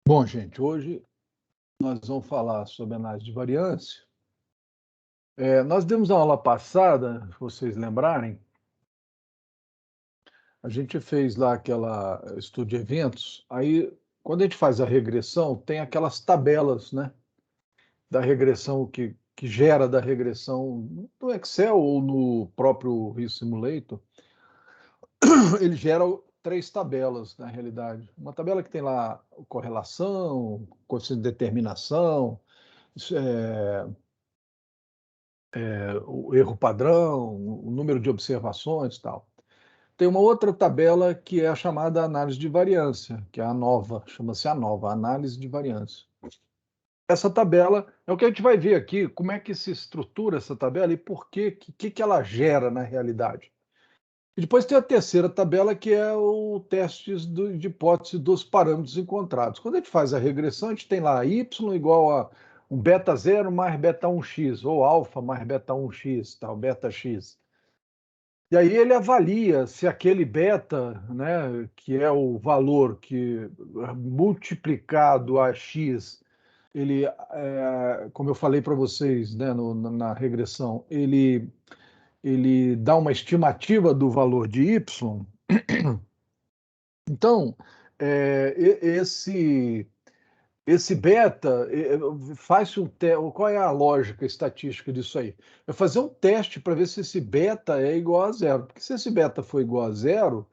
Bom, gente, hoje nós vamos falar sobre análise de variância. Nós demos a aula passada, se vocês lembrarem, a gente fez lá aquela estudo de eventos, aí quando a gente faz a regressão, tem aquelas tabelas, né, da regressão que gera da regressão no Excel ou no próprio Risk Simulator. Ele gera 3 tabelas, na realidade. Uma tabela que tem lá correlação, coeficiente de determinação, o erro padrão, o número de observações e tal. Tem uma outra tabela que é a chamada análise de variância, que é a nova, chama-se a nova, análise de variância. Essa tabela é o que a gente vai ver aqui, como é que se estrutura essa tabela e por que ela gera na realidade. E depois tem a terceira tabela, que é o teste de hipótese dos parâmetros encontrados. Quando a gente faz a regressão, a gente tem lá y igual a um beta 0 mais beta 1x, ou alfa mais beta 1x, tal, beta x. E aí ele avalia se aquele beta, né, que é o valor que multiplicado a x, ele, como eu falei para vocês, né, na regressão, ele dá uma estimativa do valor de y. Então, esse beta, faz-se qual é a lógica estatística disso aí? É fazer um teste para ver se esse beta é igual a zero. Porque se esse beta for igual a zero,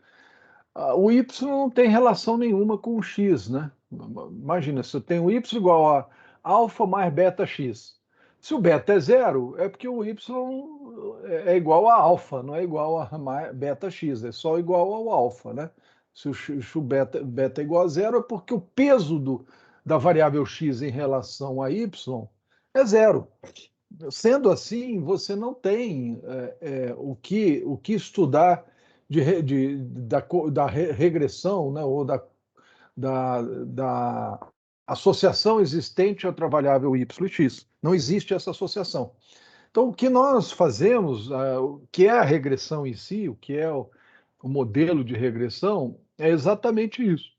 o y não tem relação nenhuma com o x, né? Imagina, se eu tenho y igual a alfa mais beta x. Se o beta é zero, é porque o y é igual a alfa, não é igual a beta x, é só igual ao alfa, né? Se o beta é igual a zero, é porque o peso da variável x em relação a y é zero. Sendo assim, você não tem o que estudar da regressão, né, ou da associação existente entre a variável y e x. Não existe essa associação. Então, o que nós fazemos, o que é a regressão em si, o que é o modelo de regressão, é exatamente isso.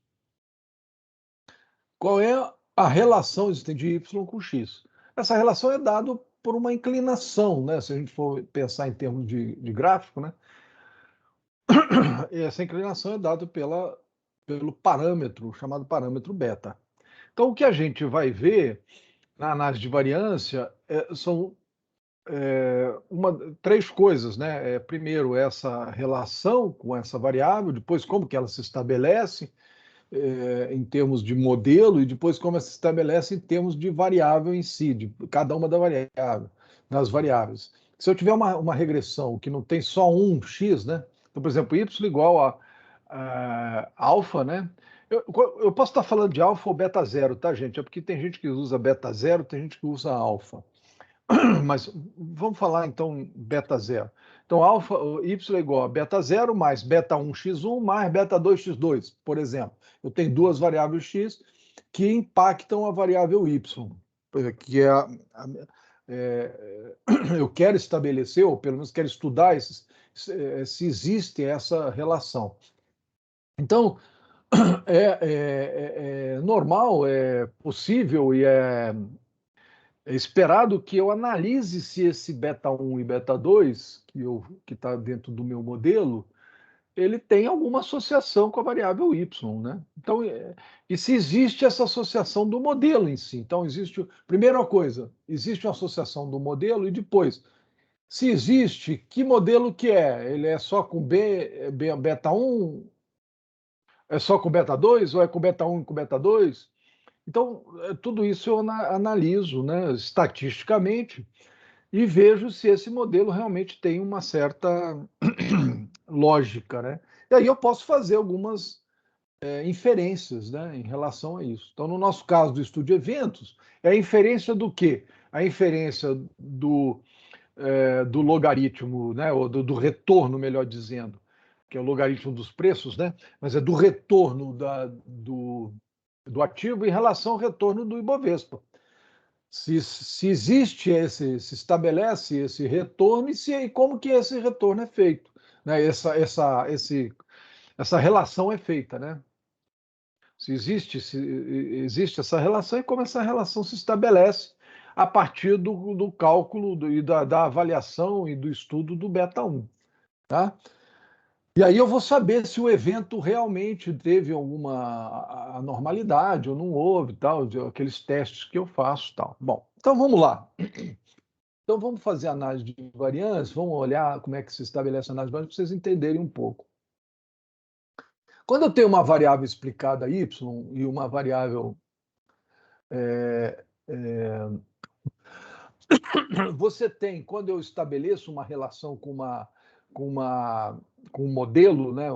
Qual é a relação existente de y com x? Essa relação é dada por uma inclinação, né? Se a gente for pensar em termos de gráfico, né? Essa inclinação é dada pelo parâmetro, chamado parâmetro beta. Então, o que a gente vai ver na análise de variância são três coisas, né? Primeiro, essa relação com essa variável, depois, como que ela se estabelece em termos de modelo, e depois, como ela se estabelece em termos de variável em si, de cada uma das variáveis. Se eu tiver uma regressão que não tem só um x, né? Então, por exemplo, y igual a alfa, né? Eu posso estar falando de alfa ou beta zero, tá, gente? É porque tem gente que usa beta zero, tem gente que usa alfa. Mas vamos falar então beta zero. Então, alfa, y é igual a beta zero mais beta 1x1 mais beta 2x2, por exemplo. Eu tenho duas variáveis x que impactam a variável y, que eu quero estabelecer, ou pelo menos quero estudar se existe essa relação. Então, é normal, é possível e é esperado que eu analise se esse beta 1 e beta 2, que está dentro do meu modelo, ele tem alguma associação com a variável y, né? Então, e se existe essa associação do modelo em si. Então, primeira coisa, existe uma associação do modelo, e depois, se existe, que modelo que é? Ele é só com beta 1, é só com beta 2, ou é com beta 1 e com beta 2? Então, tudo isso eu analiso, né, estatisticamente, e vejo se esse modelo realmente tem uma certa lógica, né? E aí eu posso fazer algumas inferências, né, em relação a isso. Então, no nosso caso do estudo de eventos, é a inferência do quê? A inferência do logaritmo, né, ou do retorno, melhor dizendo, que é o logaritmo dos preços, né? Mas é do retorno do ativo em relação ao retorno do Ibovespa. Se existe se estabelece esse retorno e como que esse retorno é feito, né? Essa relação é feita, né? Se existe essa relação e como essa relação se estabelece a partir do cálculo e da avaliação e do estudo do beta 1, tá? E aí eu vou saber se o evento realmente teve alguma anormalidade ou não houve, tal, aqueles testes que eu faço, tal. Bom, então vamos lá. Então vamos fazer análise de variância, vamos olhar como é que se estabelece a análise de variância para vocês entenderem um pouco. Quando eu tenho uma variável explicada y e uma variável é, é, você tem, quando eu estabeleço uma relação com uma, com um modelo, né?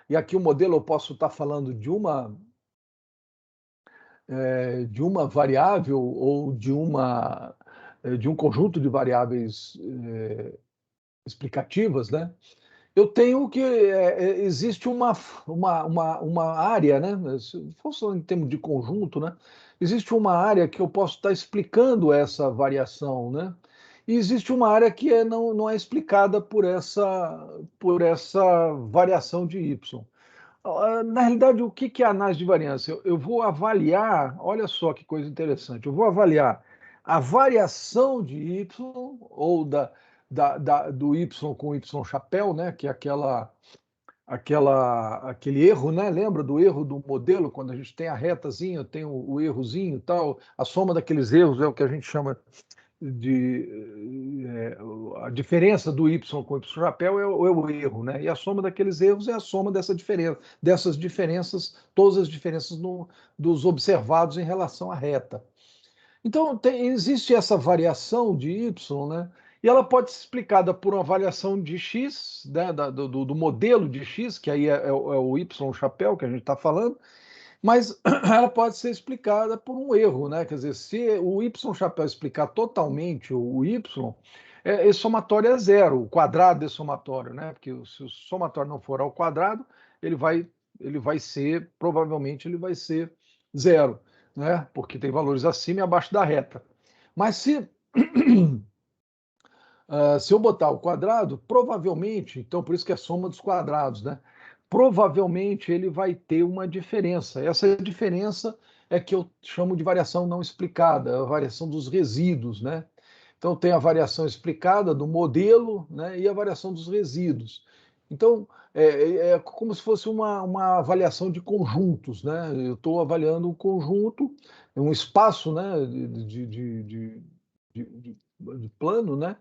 E aqui o modelo eu posso estar falando de uma variável ou de um conjunto de variáveis explicativas, né? Eu tenho que existe uma área, né? Se fosse em termos de conjunto, né? Existe uma área que eu posso estar explicando essa variação, né? E existe uma área que não é explicada por essa variação de y. Na realidade, o que é análise de variância? Eu vou avaliar, olha só que coisa interessante, eu vou avaliar a variação de y, ou do y com y chapéu, né? Que é aquele erro, né? Lembra do erro do modelo, quando a gente tem a retazinha, tem o errozinho e tal, a soma daqueles erros é o que a gente chama de a diferença do y com o y chapéu é o erro, né? E a soma daqueles erros é a soma dessas diferenças, todas as diferenças dos observados em relação à reta. Então, existe essa variação de y, né? E ela pode ser explicada por uma variação de x, né? do modelo de x, que aí é o y chapéu que a gente está falando, mas ela pode ser explicada por um erro, né? Quer dizer, se o y chapéu explicar totalmente o y, esse somatório é zero, o quadrado desse somatório, né? Porque se o somatório não for ao quadrado, ele vai ser, provavelmente ele vai ser zero, né? Porque tem valores acima e abaixo da reta. Mas se eu botar o quadrado, provavelmente, então por isso que é soma dos quadrados, né? Provavelmente ele vai ter uma diferença. Essa diferença é que eu chamo de variação não explicada, a variação dos resíduos, né? Então tem a variação explicada do modelo, né, e a variação dos resíduos. Então é como se fosse uma avaliação de conjuntos, né? Eu estou avaliando um conjunto, um espaço, né, de plano, né?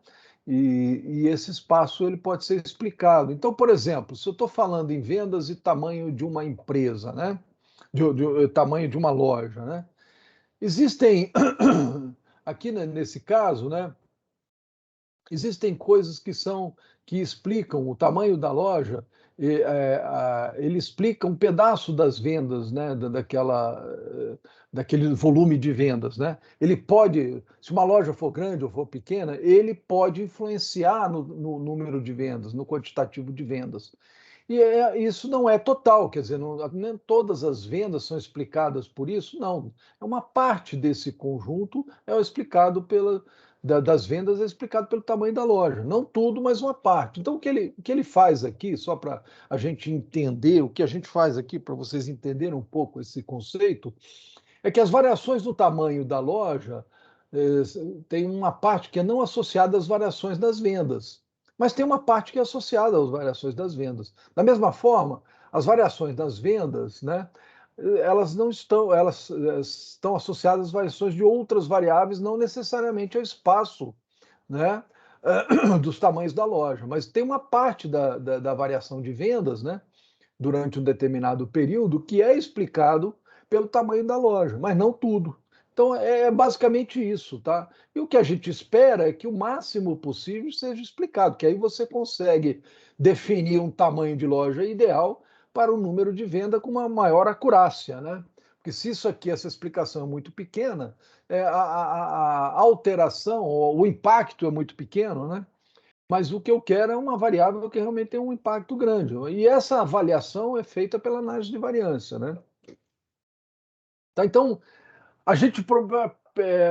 E esse espaço ele pode ser explicado. Então, por exemplo, se eu estou falando em vendas e tamanho de uma empresa, né? Tamanho de uma loja, né? Existem aqui nesse caso, né? Existem coisas que explicam o tamanho da loja, ele explica um pedaço das vendas, né, daquele volume de vendas, né? Ele pode, se uma loja for grande ou for pequena, ele pode influenciar no número de vendas, no quantitativo de vendas. E isso não é total, quer dizer, nem todas as vendas são explicadas por isso, não. É uma parte desse conjunto é explicado das vendas é explicado pelo tamanho da loja. Não tudo, mas uma parte. Então, o que ele faz aqui, só para a gente entender, o que a gente faz aqui, para vocês entenderem um pouco esse conceito, é que as variações do tamanho da loja tem uma parte que é não associada às variações das vendas, mas tem uma parte que é associada às variações das vendas. Da mesma forma, as variações das vendas, né, elas não estão, elas estão associadas às variações de outras variáveis, não necessariamente ao espaço, né, dos tamanhos da loja, mas tem uma parte da variação de vendas, né, durante um determinado período que é explicado pelo tamanho da loja, mas não tudo. Então é basicamente isso, tá? E o que a gente espera é que o máximo possível seja explicado, que aí você consegue definir um tamanho de loja ideal para o número de venda com uma maior acurácia, né? Porque se isso aqui, essa explicação é muito pequena, a alteração, o impacto é muito pequeno, né? Mas o que eu quero é uma variável que realmente tem um impacto grande. E essa avaliação é feita pela análise de variância, né? Tá, então, a gente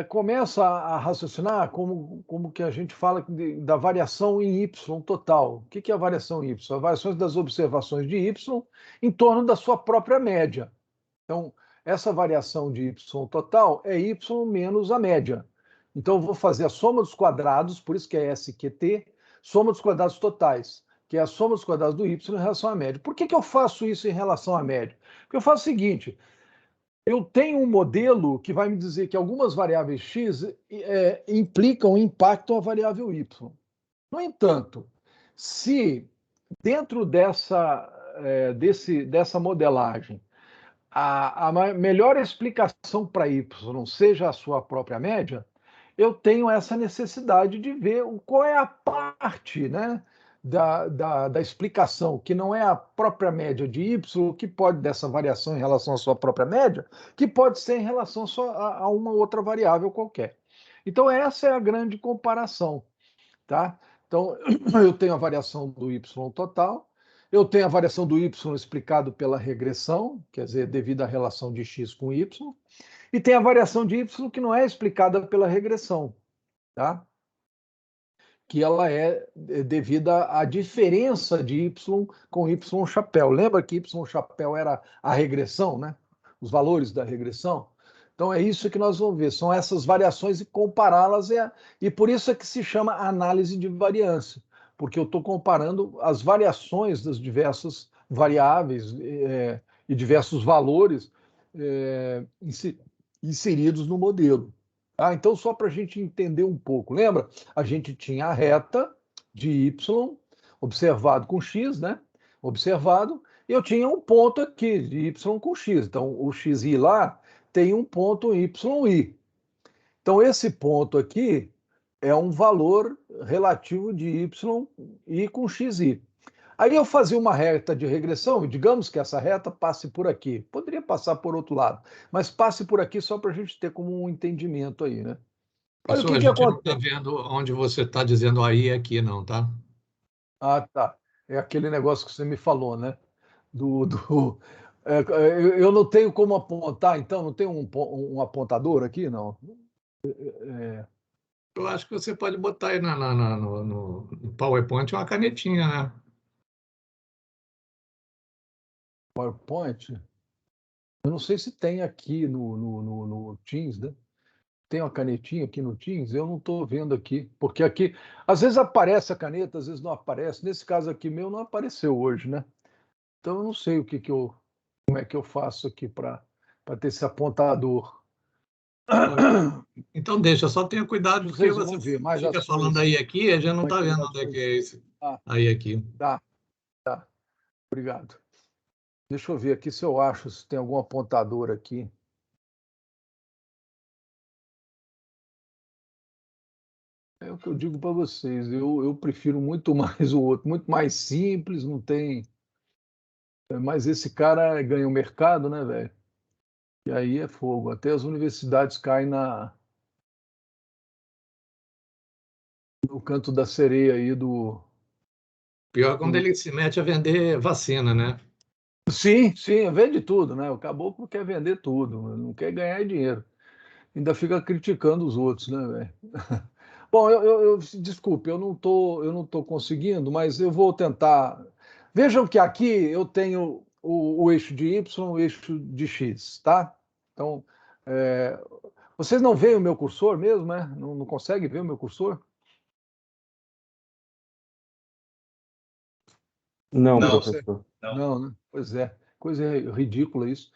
começa a raciocinar como que a gente fala da variação em Y total. O que é a variação em Y? As variações das observações de Y em torno da sua própria média. Então, essa variação de y total é y menos a média. Então, eu vou fazer a soma dos quadrados, por isso que é SQT, soma dos quadrados totais, que é a soma dos quadrados do y em relação à média. Por que que eu faço isso em relação à média? Porque eu faço o seguinte, eu tenho um modelo que vai me dizer que algumas variáveis x impactam a variável y. No entanto, se dentro dessa modelagem a melhor explicação para y seja a sua própria média, eu tenho essa necessidade de ver qual é a parte, né, da explicação, que não é a própria média de y, que pode, dessa variação em relação à sua própria média, que pode ser em relação só a uma outra variável qualquer. Então, essa é a grande comparação, tá? Então, eu tenho a variação do y total, eu tenho a variação do y explicado pela regressão, quer dizer, devido à relação de x com y, e tem a variação de y que não é explicada pela regressão, tá? Que ela é devida à diferença de y com y chapéu. Lembra que y chapéu era a regressão, né? Os valores da regressão? Então é isso que nós vamos ver, são essas variações e compará-las, e por isso é que se chama análise de variância, porque eu estou comparando as variações das diversas variáveis e diversos valores inseridos no modelo. Então, só para a gente entender um pouco, lembra? A gente tinha a reta de y observado com x, né? Observado, e eu tinha um ponto aqui de y com x. Então, o xi lá tem um ponto yi. Então, esse ponto aqui é um valor relativo de y com xi. Aí eu fazia uma reta de regressão, e digamos que essa reta passe por aqui. Poderia passar por outro lado, mas passe por aqui só para a gente ter como um entendimento aí, né? Olha o Professor, a que gente não está acontece. vendo onde você está dizendo aí e aqui, não, tá? Ah, tá. É aquele negócio que você me falou, né? Eu não tenho como apontar, então, não tem um apontador aqui, não? Eu acho que você pode botar aí no PowerPoint uma canetinha, né? PowerPoint? Eu não sei se tem aqui no Teams, né? Tem uma canetinha aqui no Teams? Eu não estou vendo aqui, porque aqui, às vezes aparece a caneta, às vezes não aparece. Nesse caso aqui meu, não apareceu hoje, né? Então eu não sei como é que eu faço aqui para ter esse apontador. Então deixa, só tenha cuidado porque Vocês você vão ver mais fica falando ações, aí aqui e a gente não está muitas vendo onde é que ações. é esse Ah, aí aqui. tá, obrigado. Deixa eu ver aqui se eu acho se tem algum apontador aqui. É o que eu digo para vocês, eu prefiro muito mais o outro, muito mais simples, não tem. Mas esse cara ganha o mercado, né, velho? E aí é fogo. Até as universidades caem no canto da sereia aí do. Pior quando ele se mete a vender vacina, né? Sim, sim, vende tudo, né? O caboclo quer vender tudo, não quer ganhar dinheiro. Ainda fica criticando os outros, né, velho? Bom, desculpe, eu não tô conseguindo, mas eu vou tentar. Vejam que aqui eu tenho o eixo de Y, o eixo de X, tá? Então, é, vocês não veem o meu cursor mesmo, né? Não conseguem ver o meu cursor? Não, Não consegue. professor. Não, né? Pois é, coisa ridícula isso.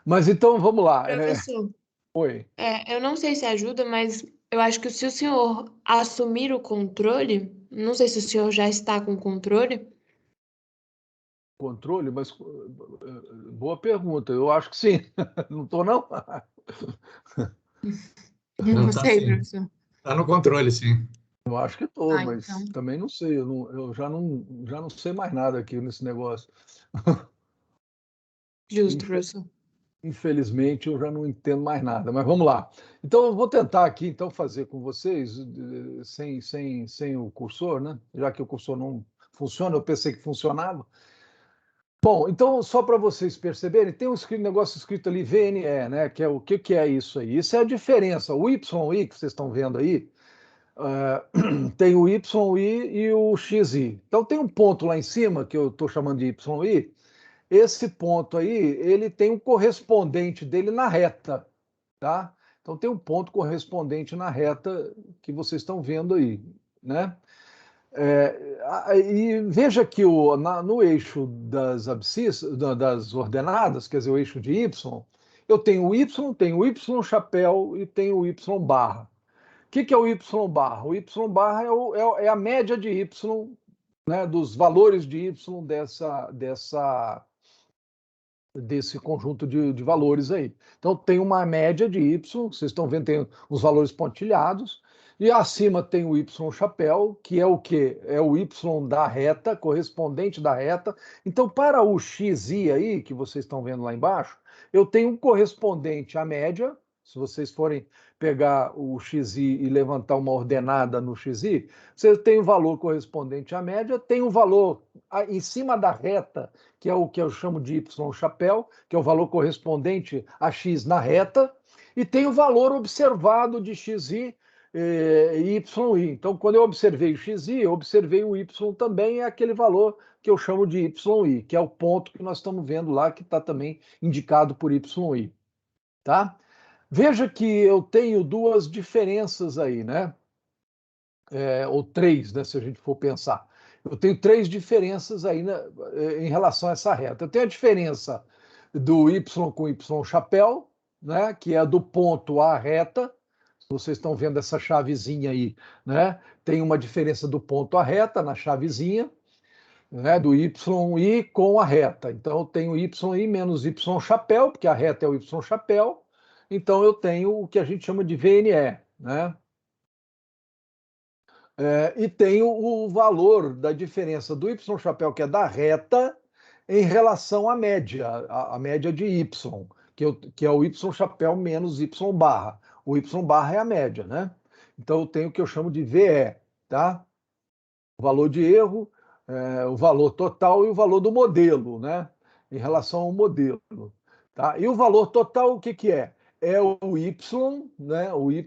Mas então, vamos lá. Professor, Oi. eu não sei se ajuda, mas eu acho que se o senhor assumir o controle, não sei se o senhor já está com controle. Controle, mas boa pergunta. Eu acho que sim. Não estou, não? Não, Não tá sei, sim. professor. Tá no controle, sim. Eu acho que estou, Ah, mas então. também não sei. Eu já não sei mais nada aqui nesse negócio. Justo, Infe- professor. Infelizmente, eu já não entendo mais nada. Mas vamos lá. Então, eu vou tentar aqui, então, fazer com vocês, sem o cursor, né? Já que o cursor não funciona, eu pensei que funcionava. Bom, então, só para vocês perceberem, tem um negócio escrito ali, VNE, né? Que é o que é isso aí? Isso é a diferença. O YI que vocês estão vendo aí, tem o YI e o XI. Então, tem um ponto lá em cima, que eu estou chamando de YI, esse ponto aí, ele tem um correspondente dele na reta, tá? Então tem um ponto correspondente na reta que vocês estão vendo aí, né? E veja que no eixo das abscissas, das ordenadas, quer dizer, o eixo de y, eu tenho o y, tenho o y chapéu e tenho o y barra. O que é o y barra? O y barra é a média de y, né, dos valores de y desse conjunto de valores aí. Então, tem uma média de y, vocês estão vendo, tem os valores pontilhados, e acima tem o y chapéu, que é o quê? É o y da reta, correspondente da reta. Então, para o xi aí, que vocês estão vendo lá embaixo, eu tenho um correspondente à média. Se vocês forem pegar o xi e levantar uma ordenada no xi, você tem o valor correspondente à média, tem o valor em cima da reta, que é o que eu chamo de y chapéu, que é o valor correspondente a x na reta, e tem o valor observado de xi e yi. Então, quando eu observei o xi, eu observei o y também, é aquele valor que eu chamo de yi, que é o ponto que nós estamos vendo lá, que está também indicado por yi. Tá? Veja que eu tenho duas diferenças aí, né? Ou três, né, se a gente for pensar. Eu tenho três diferenças aí, né, em relação a essa reta. Eu tenho a diferença do y com y chapéu, né, que é do ponto à reta. Vocês estão vendo essa chavezinha aí, né? Tem uma diferença do ponto à reta na chavezinha, né, do y com a reta. Então eu tenho y menos y chapéu, porque a reta é o y chapéu. Então eu tenho o que a gente chama de VNE, né? E tenho o valor da diferença do y chapéu, que é da reta, em relação à média, a média de y, que é o y chapéu menos y barra. O y barra é a média, né? Então eu tenho o que eu chamo de VE, tá? O valor de erro, o valor total e o valor do modelo, né? Em relação ao modelo. Tá? E o valor total, o que é? É o y, né? O y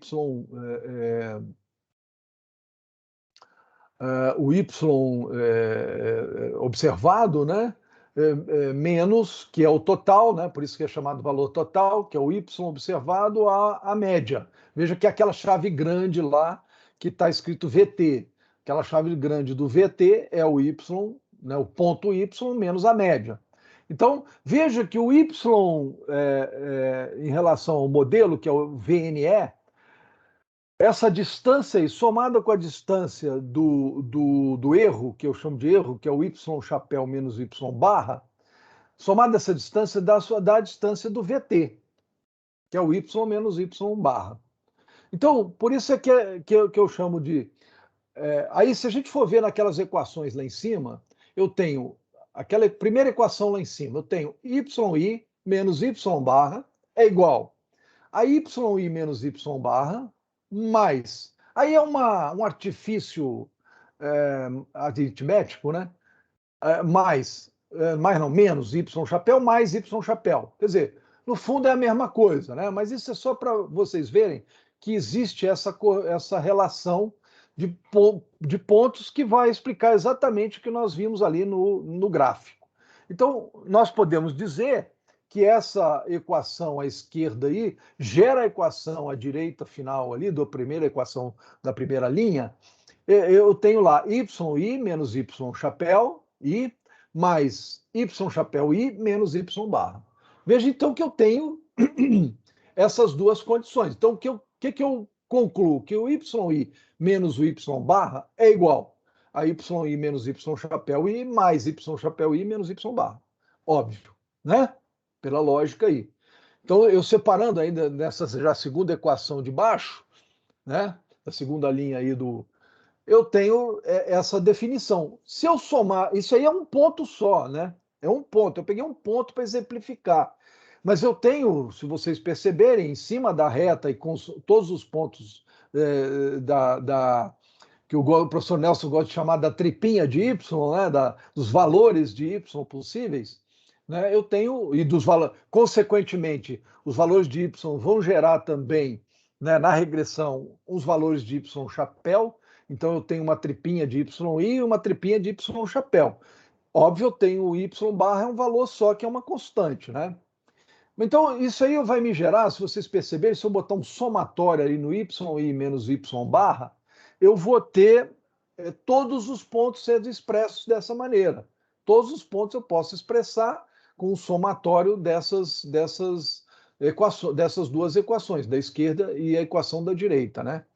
observado, né? Menos, que é o total, né? Por isso que é chamado valor total, que é o y observado a média. Veja que é aquela chave grande lá que está escrito VT. Aquela chave grande do VT é o y, né? O ponto y menos a média. Então, veja que o y em relação ao modelo, que é o VNE, essa distância aí, somada com a distância do erro, que eu chamo de erro, que é o y chapéu menos y barra, somada essa distância dá a distância do VT, que é o y menos y barra. Então, por isso é que eu chamo de... aí, se a gente for ver naquelas equações lá em cima, eu tenho aquela primeira equação lá em cima, eu tenho yi menos y barra é igual a yi menos y barra mais. Aí é um artifício aritmético, né? Mais não, menos y chapéu mais y chapéu. Quer dizer, no fundo é a mesma coisa, né? Mas isso é só para vocês verem que existe essa relação de pontos que vai explicar exatamente o que nós vimos ali no gráfico. Então, nós podemos dizer que essa equação à esquerda aí gera a equação à direita final ali, da primeira equação da primeira linha. Eu tenho lá yi menos y chapéu i mais y chapéu i menos y barra. Veja então que eu tenho essas duas condições. Então o que eu concluo? Que o yi menos o y barra é igual a yi menos y chapéu i mais y chapéu i menos y barra. Óbvio, né? Pela lógica aí. Então, eu separando ainda nessa já segunda equação de baixo, né, a segunda linha aí eu tenho essa definição. Se eu somar, isso aí é um ponto só, né? É um ponto. Eu peguei um ponto para exemplificar. Mas eu tenho, se vocês perceberem, em cima da reta e com todos os pontos que o professor Nelson gosta de chamar da tripinha de y, né, dos valores de y possíveis, né, eu tenho, e consequentemente, os valores de y vão gerar também, né, na regressão, os valores de y chapéu. Então eu tenho uma tripinha de y e uma tripinha de y chapéu. Óbvio, eu tenho o y barra, é um valor só, que é uma constante, né? Então, isso aí vai me gerar, se vocês perceberem, se eu botar um somatório ali no y menos y barra, eu vou ter todos os pontos sendo expressos dessa maneira. Todos os pontos eu posso expressar com o somatório dessas duas equações, da esquerda e a equação da direita, né?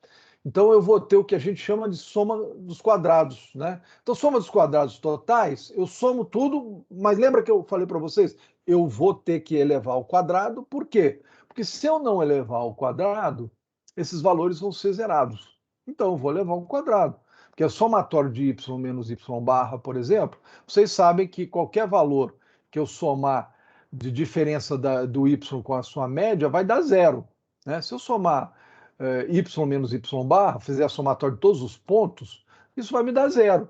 Então eu vou ter o que a gente chama de soma dos quadrados, né? Então, soma dos quadrados totais, eu somo tudo, mas lembra que eu falei para vocês? Eu vou ter que elevar ao quadrado, por quê? Porque se eu não elevar ao quadrado, esses valores vão ser zerados. Então eu vou elevar ao quadrado. Porque o somatório de y menos y barra, por exemplo, vocês sabem que qualquer valor que eu somar de diferença do y com a sua média vai dar zero, né? Se eu somar y menos y barra, fizer a somatória de todos os pontos, isso vai me dar zero,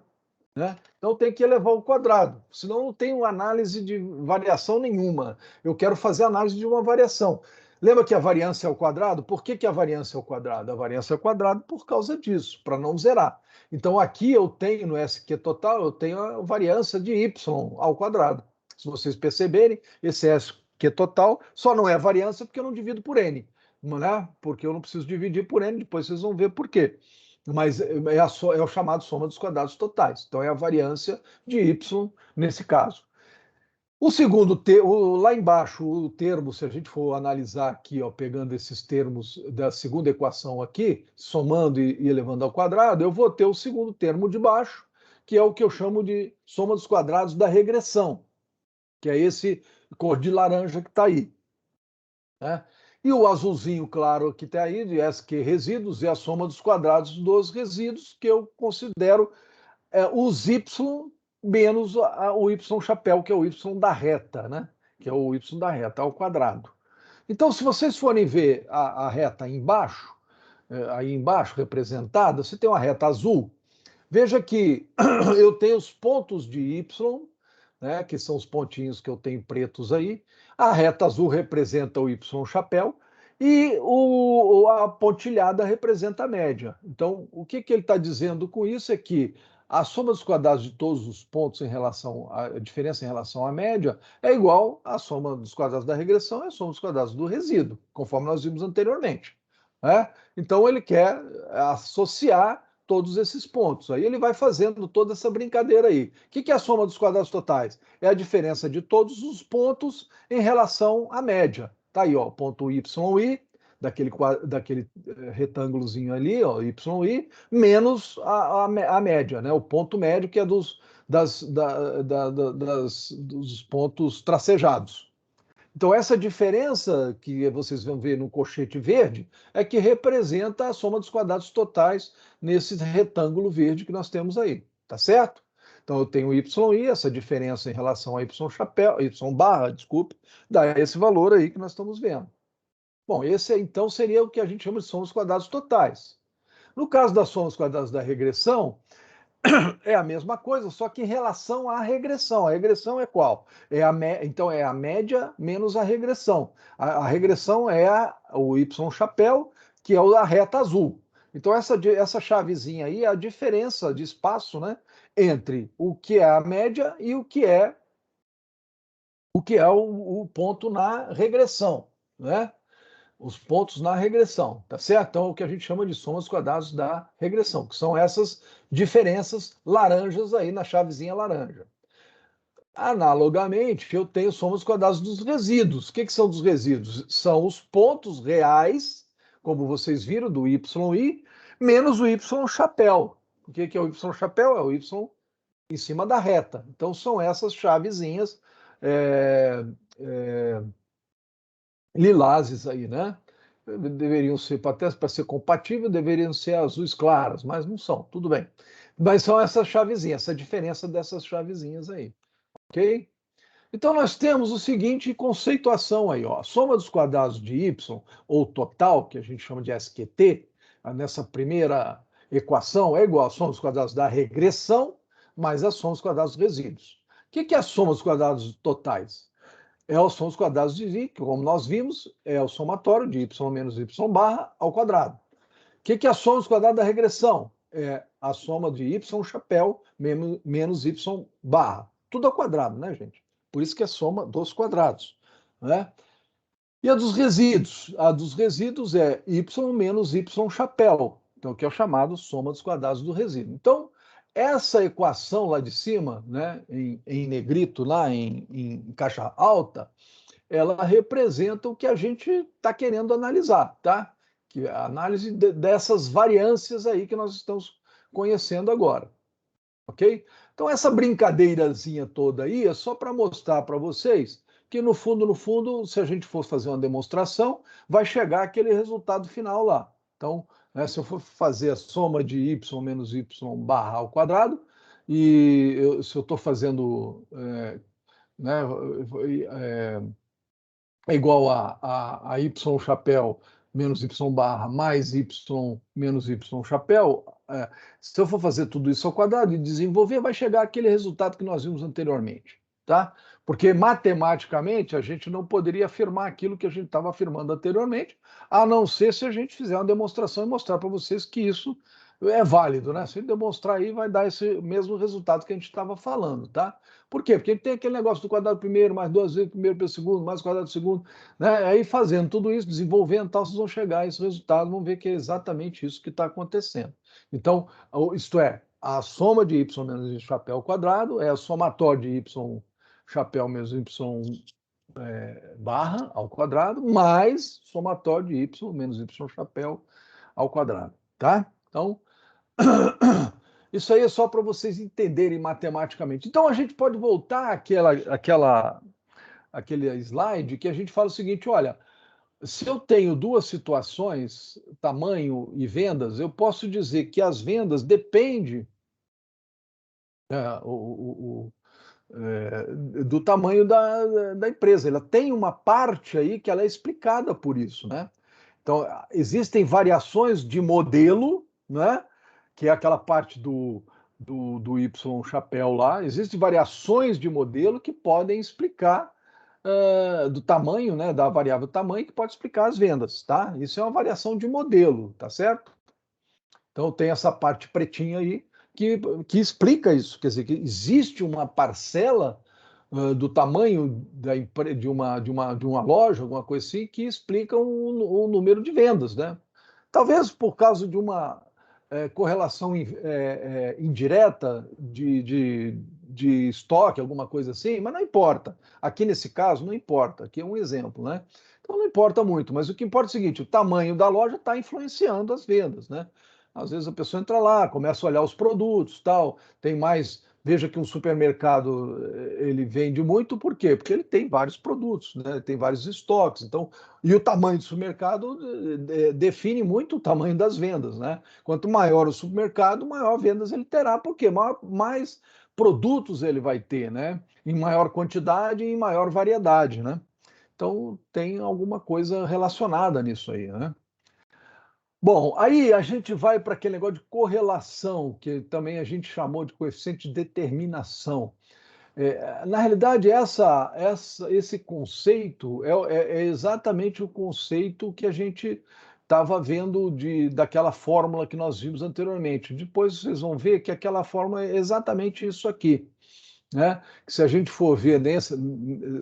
né? Então tem que elevar ao quadrado, senão não tenho análise de variação nenhuma. Eu quero fazer análise de uma variação. Lembra que a variância é ao quadrado? Por que a variância é ao quadrado? A variância é ao quadrado por causa disso, para não zerar. Então aqui eu tenho no SQ total, eu tenho a variância de y ao quadrado. Se vocês perceberem, esse SQ total só não é variância porque eu não divido por n, né? Porque eu não preciso dividir por n, depois vocês vão ver por quê. Mas é o chamado soma dos quadrados totais. Então é a variância de y nesse caso. O segundo, lá embaixo, o termo, se a gente for analisar aqui, ó, pegando esses termos da segunda equação aqui, somando e elevando ao quadrado, eu vou ter o segundo termo de baixo, que é o que eu chamo de soma dos quadrados da regressão, que é esse cor de laranja que está aí, né? E o azulzinho claro que está aí, de SQ resíduos, é a soma dos quadrados dos resíduos, que eu considero os y menos o y chapéu, que é o y da reta, né? Que é o y da reta ao quadrado. Então, se vocês forem ver a reta aí embaixo representada, você tem uma reta azul. Veja que eu tenho os pontos de y, né, que são os pontinhos que eu tenho pretos aí. A reta azul representa o y chapéu e a pontilhada representa a média. Então, o que ele está dizendo com isso é que a soma dos quadrados de todos os pontos a diferença em relação à média é igual à soma dos quadrados da regressão e à soma dos quadrados do resíduo, conforme nós vimos anteriormente, né? Então, ele quer associar todos esses pontos. Aí ele vai fazendo toda essa brincadeira aí. O que é a soma dos quadrados totais? É a diferença de todos os pontos em relação à média. Tá aí, ó, ponto YI, daquele retângulozinho ali, ó, YI, menos a média, né? O ponto médio, que é dos pontos tracejados. Então, essa diferença que vocês vão ver no colchete verde é que representa a soma dos quadrados totais nesse retângulo verde que nós temos aí, tá certo? Então, eu tenho YI, essa diferença em relação a Y barra, desculpe, dá esse valor aí que nós estamos vendo. Bom, esse então seria o que a gente chama de soma dos quadrados totais. No caso da soma dos quadrados da regressão, é a mesma coisa, só que em relação à regressão. A regressão é qual? Então é a média menos a regressão. A regressão é o y chapéu, que é a reta azul. Então essa chavezinha aí é a diferença de espaço, né, entre o que é a média e o que é o ponto na regressão, né? Os pontos na regressão, tá certo? Então, o que a gente chama de soma dos quadrados da regressão, que são essas diferenças laranjas aí na chavezinha laranja. Analogamente, eu tenho soma dos quadrados dos resíduos. O que são dos resíduos? São os pontos reais, como vocês viram, do YI, menos o Y chapéu. O que é o Y chapéu? É o Y em cima da reta. Então, são essas chavezinhas lilazes aí, né? Deveriam ser, até para ser compatível, deveriam ser azuis claras, mas não são, tudo bem. Mas são essas chavezinhas, essa diferença dessas chavezinhas aí, ok? Então nós temos o seguinte conceituação aí, ó, a soma dos quadrados de y, ou total, que a gente chama de SQT, nessa primeira equação é igual à soma dos quadrados da regressão, mais a soma dos quadrados dos resíduos. O que é a soma dos quadrados totais? É o soma dos quadrados de I, que, como nós vimos, é o somatório de y menos y barra ao quadrado. O que é a soma dos quadrados da regressão? É a soma de y chapéu menos y barra. tudo ao quadrado, né, gente? Por isso que é soma dos quadrados, né? E a dos resíduos? A dos resíduos é y menos y chapéu, então, que é o chamado soma dos quadrados do resíduo. Então, essa equação lá de cima, né, em negrito, lá em caixa alta, ela representa o que a gente está querendo analisar, tá? Que é a análise dessas variâncias aí que nós estamos conhecendo agora, ok? Então, essa brincadeirazinha toda aí é só para mostrar para vocês que, no fundo, se a gente for fazer uma demonstração, vai chegar aquele resultado final lá. Então, né, se eu for fazer a soma de y menos y barra ao quadrado, e se eu estou fazendo né, é igual a y chapéu menos y barra mais y menos y chapéu, se eu for fazer tudo isso ao quadrado e desenvolver, vai chegar aquele resultado que nós vimos anteriormente, tá? Porque matematicamente a gente não poderia afirmar aquilo que a gente estava afirmando anteriormente, a não ser se a gente fizer uma demonstração e mostrar para vocês que isso é válido, né? Se demonstrar aí, vai dar esse mesmo resultado que a gente estava falando, tá? Por quê? Porque tem aquele negócio do quadrado primeiro, mais duas vezes primeiro pelo segundo, mais o quadrado do segundo, né? Aí fazendo tudo isso, desenvolvendo tal, vocês vão chegar a esse resultado, vão ver que é exatamente isso que está acontecendo. Então, isto é, a soma de y menos y chapéu ao quadrado é a somatória de y chapéu menos y barra ao quadrado, mais somatória de y menos y chapéu ao quadrado, tá? Então, isso aí é só para vocês entenderem matematicamente. Então, a gente pode voltar àquele slide que a gente fala o seguinte, olha, se eu tenho duas situações, tamanho e vendas, eu posso dizer que as vendas dependem do tamanho da empresa. Ela tem uma parte aí que ela é explicada por isso, né? Então, existem variações de modelo, né? Que é aquela parte do Y chapéu lá. Existem variações de modelo que podem explicar do tamanho, né? Da variável tamanho, que pode explicar as vendas, tá? Isso é uma variação de modelo, tá certo? Então, tem essa parte pretinha aí que explica isso. Quer dizer, que existe uma parcela do tamanho de uma loja, alguma coisa assim, que explica o número de vendas, né? Talvez por causa de uma correlação indireta de estoque, alguma coisa assim, mas não importa. Aqui nesse caso, não importa. Aqui é um exemplo, né? Então não importa muito, mas o que importa é o seguinte: o tamanho da loja está influenciando as vendas, né? Às vezes a pessoa entra lá, começa a olhar os produtos, tal, tem mais. Veja que um supermercado ele vende muito, por quê? Porque ele tem vários produtos, né? Tem vários estoques. Então, e o tamanho do supermercado define muito o tamanho das vendas, né? Quanto maior o supermercado, maior vendas ele terá, porque mais produtos ele vai ter, né? Em maior quantidade e em maior variedade, né? Então, tem alguma coisa relacionada nisso aí, né? Bom, aí a gente vai para aquele negócio de correlação, que também a gente chamou de coeficiente de determinação. Na realidade, esse conceito é exatamente o conceito que a gente estava vendo daquela fórmula que nós vimos anteriormente. Depois vocês vão ver que aquela fórmula é exatamente isso aqui, né? Que se a gente for ver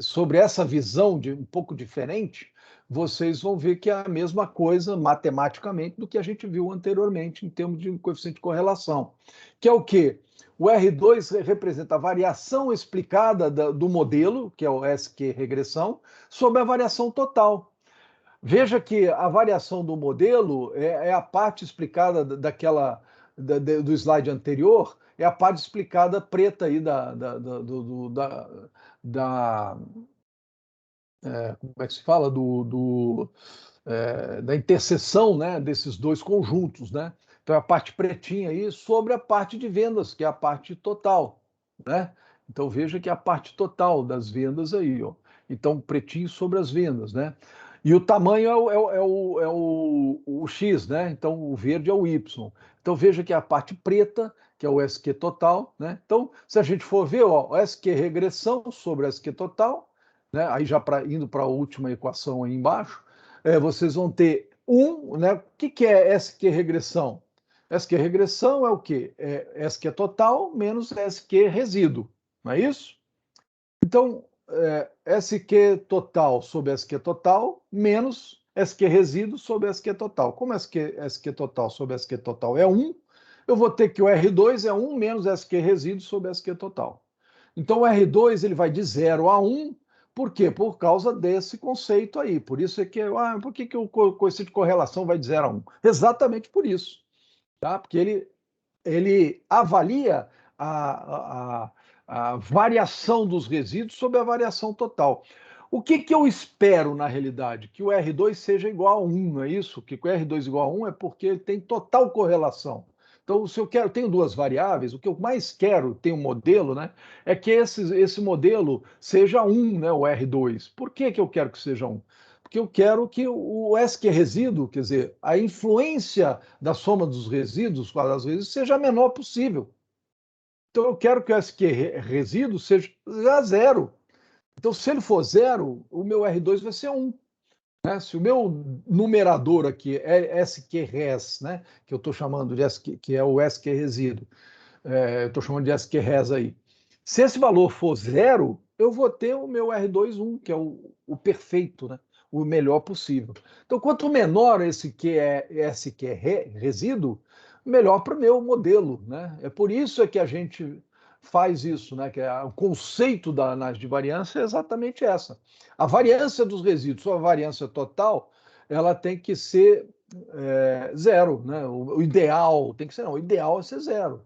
sobre essa visão um pouco diferente, vocês vão ver que é a mesma coisa matematicamente do que a gente viu anteriormente em termos de coeficiente de correlação, que é o quê? O R2 representa a variação explicada do modelo, que é o SQ regressão, sobre a variação total. Veja que a variação do modelo é a parte explicada do slide anterior, é a parte explicada preta aí como é que se fala? Da interseção, né, desses dois conjuntos, né? Então, é a parte pretinha aí sobre a parte de vendas, que é a parte total, né? Então, veja que é a parte total das vendas aí, ó. Então, pretinho sobre as vendas, né? E o tamanho é o X, né? Então, o verde é o Y. Então, veja que é a parte preta, que é o SQ total, né? Então, se a gente for ver, ó, o SQ regressão sobre o SQ total, né? Aí já indo para a última equação aí embaixo, vocês vão ter né? O que é SQ regressão? SQ regressão é o quê? É SQ total menos SQ resíduo, não é isso? Então, SQ total sobre SQ total menos SQ resíduo sobre SQ total. Como SQ total sobre SQ total é 1, eu vou ter que o R2 é 1 menos SQ resíduo sobre SQ total. Então, o R2 ele vai de 0 a 1, por quê? Por causa desse conceito aí. Por isso é que, por que o coeficiente de correlação vai de 0 a 1? Exatamente por isso. Tá? Porque ele avalia a variação dos resíduos sobre a variação total. O que eu espero, na realidade? Que o R2 seja igual a 1, não é isso? Que o R2 igual a 1 é porque ele tem total correlação. Então, se eu tenho duas variáveis, o que eu mais quero, tem um modelo, né, é que esse modelo seja 1, né, o R2. Por que eu quero que seja 1? Porque eu quero que o SQ resíduo, quer dizer, a influência da soma dos resíduos, das vezes, seja a menor possível. Então, eu quero que o SQ resíduo seja zero. Então, se ele for zero, o meu R2 vai ser 1. Né? Se o meu numerador aqui é SQ-res, né? Que eu estou chamando de SQ, que é o SQ resíduo, eu estou chamando de SQ-res aí. Se esse valor for zero, eu vou ter o meu R2 1, que é o perfeito, né? O melhor possível. Então, quanto menor esse SQ resíduo, melhor para o meu modelo. Né? É por isso que a gente faz isso, né? Que o conceito da análise de variância é exatamente essa. A variância dos resíduos, sua variância total, ela tem que ser zero. Né? O ideal tem que ser, não, o ideal é ser zero.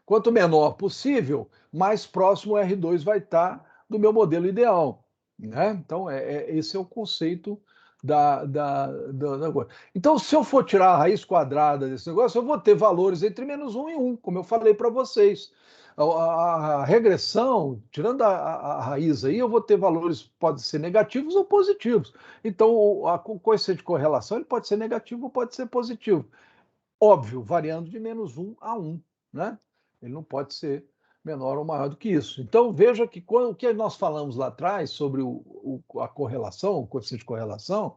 Quanto menor possível, mais próximo o R2 vai estar do meu modelo ideal. Né? Então, esse é o conceito da negócio. Então, se eu for tirar a raiz quadrada desse negócio, eu vou ter valores entre -1 e 1, como eu falei para vocês. A regressão, tirando a raiz aí, eu vou ter valores, podem ser negativos ou positivos. Então, o coeficiente de correlação ele pode ser negativo ou pode ser positivo. Óbvio, variando de -1 a 1, né? Ele não pode ser menor ou maior do que isso. Então, veja que o que nós falamos lá atrás sobre a correlação, o coeficiente de correlação,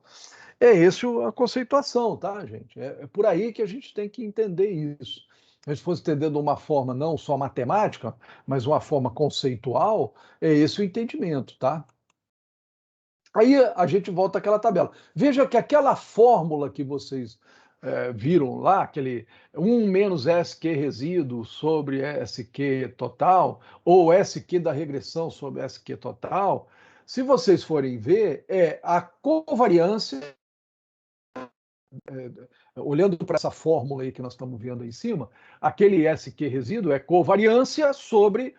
é esse a conceituação, tá, gente? É por aí que a gente tem que entender isso. Se a gente fosse entender de uma forma não só matemática, mas uma forma conceitual, é esse o entendimento, tá? Aí a gente volta àquela tabela. Veja que aquela fórmula que vocês viram lá, aquele 1 menos SQ resíduo sobre SQ total, ou SQ da regressão sobre SQ total, se vocês forem ver, é a covariância, olhando para essa fórmula aí que nós estamos vendo aí em cima, aquele SQ resíduo é covariância sobre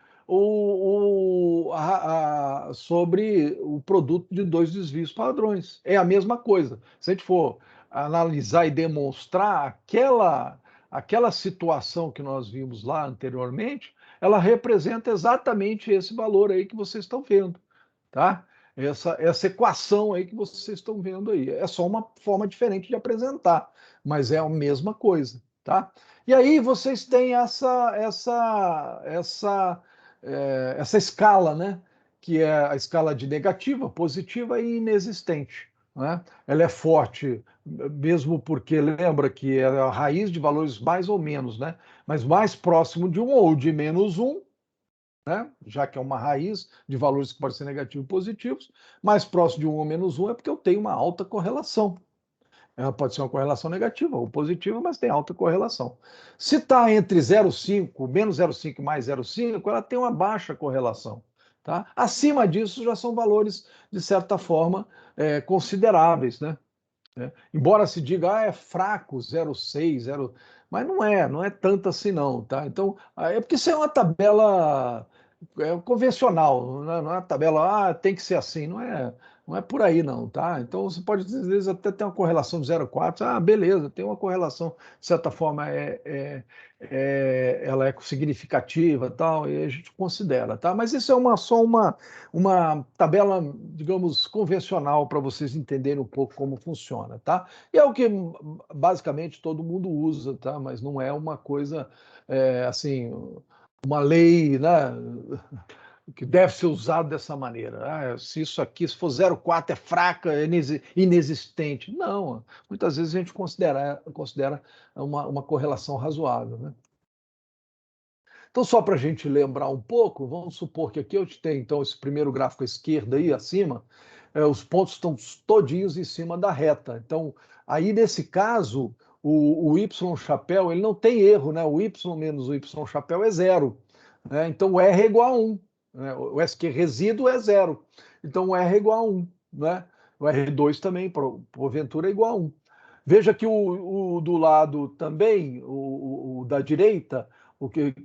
sobre o produto de dois desvios padrões. É a mesma coisa. Se a gente for analisar e demonstrar aquela situação que nós vimos lá anteriormente, ela representa exatamente esse valor aí que vocês estão vendo, tá? Essa equação aí que vocês estão vendo aí. É só uma forma diferente de apresentar, mas é a mesma coisa, tá? E aí vocês têm essa escala, né? Que é a escala de negativa, positiva e inexistente. Né? Ela é forte, mesmo porque lembra que é a raiz de valores mais ou menos, né? Mas mais próximo de 1 ou de -1, né? Já que é uma raiz de valores que podem ser negativos e positivos, mais próximo de 1 ou -1 é porque eu tenho uma alta correlação. Ela pode ser uma correlação negativa ou positiva, mas tem alta correlação. Se está entre 0,5, menos 0,5 e mais 0,5, ela tem uma baixa correlação. Tá? Acima disso já são valores, de certa forma, consideráveis. Né? Embora se diga, é fraco, 0,6, 0... mas não é tanto assim não. Tá? Então, é porque isso é uma tabela convencional, não é uma tabela, tem que ser assim, não é por aí não, tá? Então você pode, às vezes, até ter uma correlação de 0,4, beleza, tem uma correlação, de certa forma, ela é significativa tal, e a gente considera, tá? Mas isso é só uma tabela, digamos, convencional para vocês entenderem um pouco como funciona, tá? E é o que basicamente todo mundo usa, tá? Mas não é uma coisa, assim, uma lei, né, que deve ser usado dessa maneira. Se isso aqui, se for 0,4 é fraca, é inexistente. Não, muitas vezes a gente considera uma correlação razoável. Né? Então, só para a gente lembrar um pouco, vamos supor que aqui eu tenho, então, esse primeiro gráfico à esquerda aí, acima, os pontos estão todinhos em cima da reta. Então, aí nesse caso, o Y chapéu, ele não tem erro, né? O Y menos o Y chapéu é zero, né? Então, o R é igual a 1, né? O SQ resíduo é zero. Então, o R é igual a 1, né? O R2 também, porventura, é igual a 1. Veja que o do lado também, o da direita,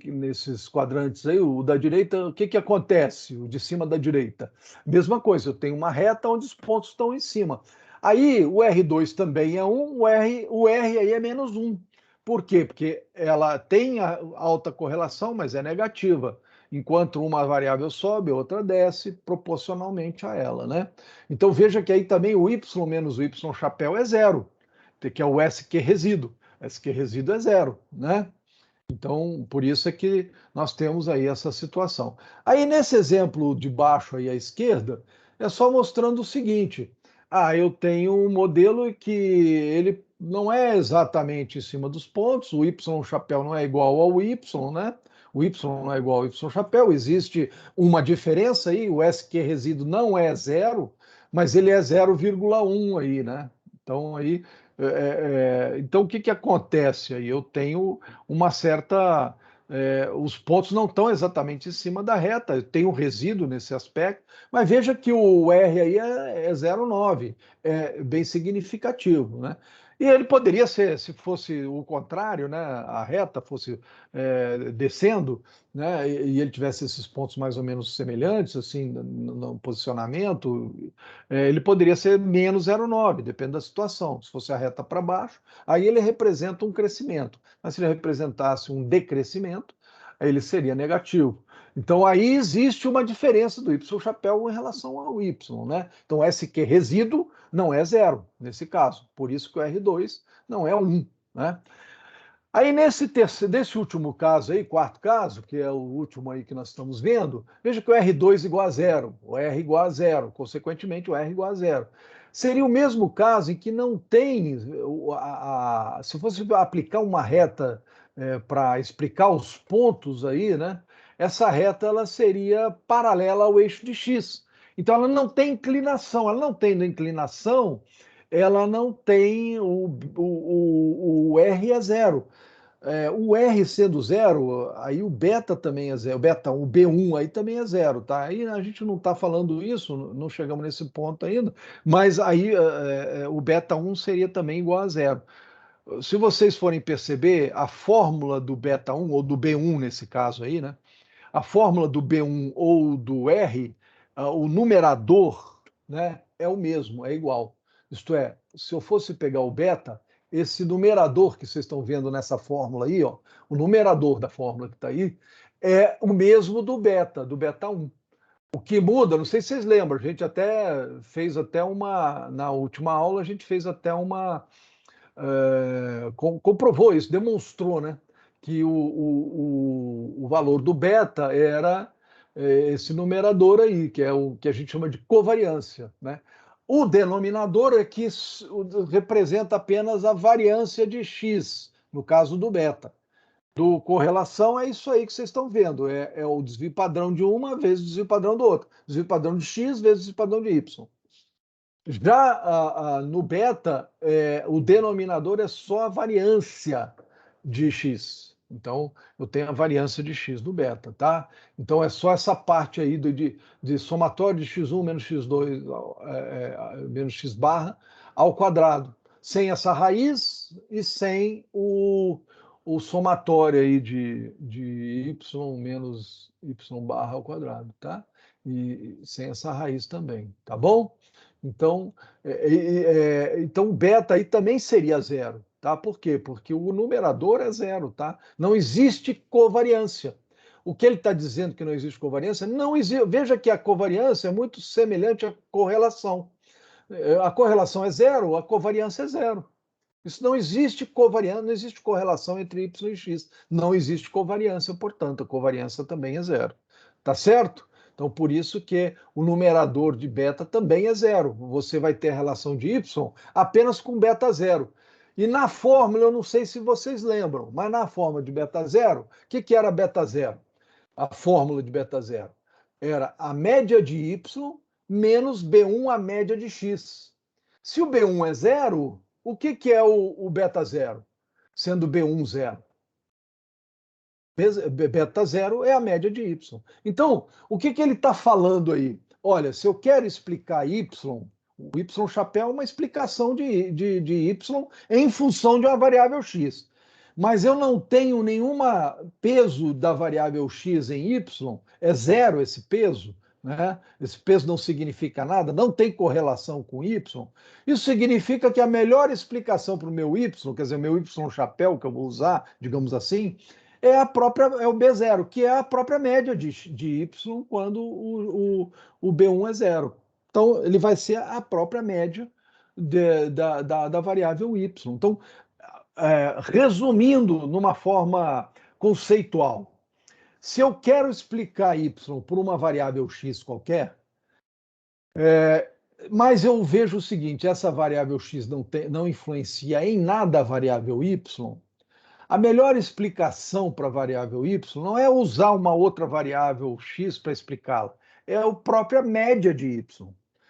nesses quadrantes aí, o da direita, o que acontece? O de cima da direita. Mesma coisa, eu tenho uma reta onde os pontos estão em cima. Aí o R2 também é 1, o R aí é menos 1. Por quê? Porque ela tem a alta correlação, mas é negativa. Enquanto uma variável sobe, a outra desce proporcionalmente a ela, né? Então veja que aí também o Y menos o Y chapéu é zero, que é o SQ resíduo. SQ resíduo é zero, né? Então, por isso é que nós temos aí essa situação. Aí, nesse exemplo de baixo aí à esquerda, é só mostrando o seguinte. Eu tenho um modelo que ele não é exatamente em cima dos pontos, o Y chapéu não é igual ao Y, né? O Y não é igual ao Y chapéu, existe uma diferença aí, o SQ resíduo não é zero, mas ele é 0,1 aí, né? Então, aí, então o que acontece aí? Eu tenho uma certa. Os pontos não estão exatamente em cima da reta, eu tenho um resíduo nesse aspecto, mas veja que o R aí é 0,9, é bem significativo, né? E ele poderia ser, se fosse o contrário, né, a reta fosse descendo, né, e ele tivesse esses pontos mais ou menos semelhantes, assim, no posicionamento, ele poderia ser menos 0,9, depende da situação. Se fosse a reta para baixo, aí ele representa um crescimento. Mas se ele representasse um decrescimento, aí ele seria negativo. Então aí existe uma diferença do Y chapéu em relação ao Y, né? Então SQ resíduo não é zero nesse caso, por isso que o R2 não é 1, né? Aí desse último caso aí, quarto caso, que é o último aí que nós estamos vendo, veja que o R2 igual a zero, o R igual a zero, consequentemente o R igual a zero. Seria o mesmo caso em que não tem, se fosse aplicar uma reta para explicar os pontos aí, né? Essa reta ela seria paralela ao eixo de x. Então ela não tem inclinação, ela não tendo inclinação, ela não tem o R é zero. O R sendo zero, aí o beta também é zero, o beta 1, o B1 aí também é zero, tá? Aí a gente não está falando isso, não chegamos nesse ponto ainda, mas aí o beta 1 seria também igual a zero. Se vocês forem perceber, a fórmula do beta 1, ou do B1 nesse caso aí, né? A fórmula do B1 ou do R, o numerador, né, é o mesmo, é igual. Isto é, se eu fosse pegar o beta, esse numerador que vocês estão vendo nessa fórmula aí, ó, o numerador da fórmula que está aí, é o mesmo do beta 1. O que muda, não sei se vocês lembram, a gente até fez na última aula, a gente fez até comprovou isso, demonstrou, né, que o valor do beta era esse numerador aí, que é o que a gente chama de covariância, né? O denominador é que representa apenas a variância de x, no caso do beta. Do correlação é isso aí que vocês estão vendo, é o desvio padrão de uma vezes o desvio padrão do outro, desvio padrão de x vezes o desvio padrão de y. Já no beta, o denominador é só a variância de x. Então, eu tenho a variância de x no beta, tá? Então, é só essa parte aí de somatório de x1 menos x2 menos x barra ao quadrado. Sem essa raiz e sem o somatório aí de y menos y barra ao quadrado, tá? E sem essa raiz também, tá bom? Então, então beta aí também seria zero, tá? Por quê? Porque o numerador é zero, tá? Não existe covariância. O que ele está dizendo que não existe covariância? Não existe. Veja que a covariância é muito semelhante à correlação. A correlação é zero, a covariância é zero. Isso não existe covariância, não existe correlação entre y e x. Não existe covariância, portanto, a covariância também é zero. Tá certo? Então, por isso que o numerador de beta também é zero. Você vai ter a relação de y apenas com beta zero. E na fórmula, eu não sei se vocês lembram, mas na fórmula de beta zero, o que era beta zero? A fórmula de beta zero era a média de y menos B1 a média de x. Se o B1 é zero, o que é o beta zero? Sendo B1 zero. Beta zero é a média de y. Então, o que ele está falando aí? Olha, se eu quero explicar y, o y chapéu é uma explicação de y em função de uma variável x. Mas eu não tenho nenhum peso da variável x em y, é zero esse peso, né? Esse peso não significa nada, não tem correlação com y. Isso significa que a melhor explicação para o meu y, quer dizer, o meu y chapéu que eu vou usar, digamos assim, é o B0, que é a própria média de y quando o B1 é zero. Então, ele vai ser a própria média da variável y. Então, resumindo numa forma conceitual, se eu quero explicar y por uma variável x qualquer, mas eu vejo o seguinte, essa variável x não influencia em nada a variável y, a melhor explicação para a variável y não é usar uma outra variável x para explicá-la, é a própria média de y.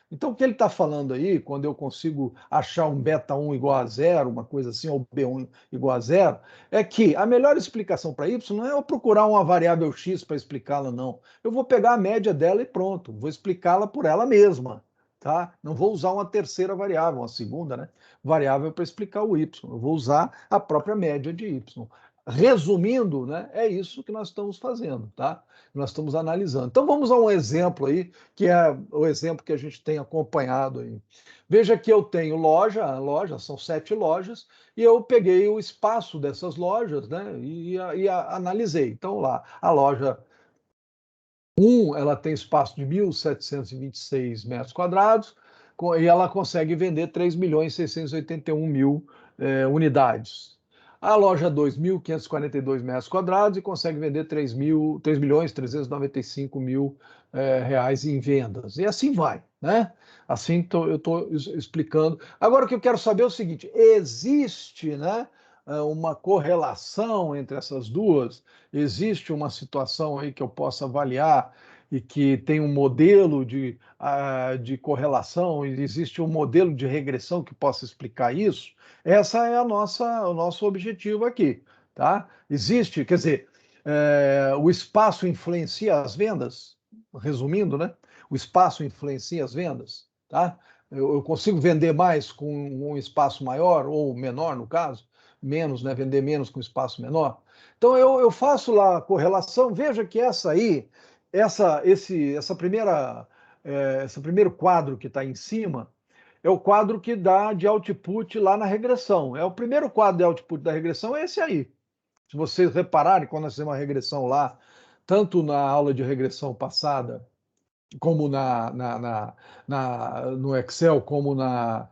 Então, o que ele está falando aí, quando eu consigo achar um beta1 igual a zero, uma coisa assim, ou B1 igual a zero, é que a melhor explicação para y não é eu procurar uma variável x para explicá-la, não. Eu vou pegar a média dela e pronto, vou explicá-la por ela mesma. Tá? Não vou usar uma terceira variável, uma segunda, né? Variável para explicar o y. Eu vou usar a própria média de y. Resumindo, né, é isso que nós estamos fazendo, tá? Nós estamos analisando. Então vamos a um exemplo aí, que é o exemplo que a gente tem acompanhado aí. Veja que eu tenho loja, são 7 lojas, e eu peguei o espaço dessas lojas, né, e analisei. Então lá, a loja 1, ela tem espaço de 1.726 metros quadrados, e ela consegue vender 3.681.000 unidades. A loja 2, 1.542 metros quadrados e consegue vender 3.395.000 reais em vendas. E assim vai, né? Assim eu estou explicando. Agora, o que eu quero saber é o seguinte, existe, né, uma correlação entre essas duas? Existe uma situação aí que eu possa avaliar e que tem um modelo de correlação, existe um modelo de regressão que possa explicar isso? Essa é o nosso objetivo aqui, tá? Existe, quer dizer, o espaço influencia as vendas? Resumindo, né? O espaço influencia as vendas, tá? Eu consigo vender mais com um espaço maior ou menor, no caso? Menos, né? Vender menos com espaço menor? Então, eu faço lá a correlação, veja que esse primeiro quadro que está em cima é o quadro que dá de output lá na regressão. É o primeiro quadro de output da regressão, é esse aí. Se vocês repararem, quando nós fizemos uma regressão lá, tanto na aula de regressão passada, como no Excel, como na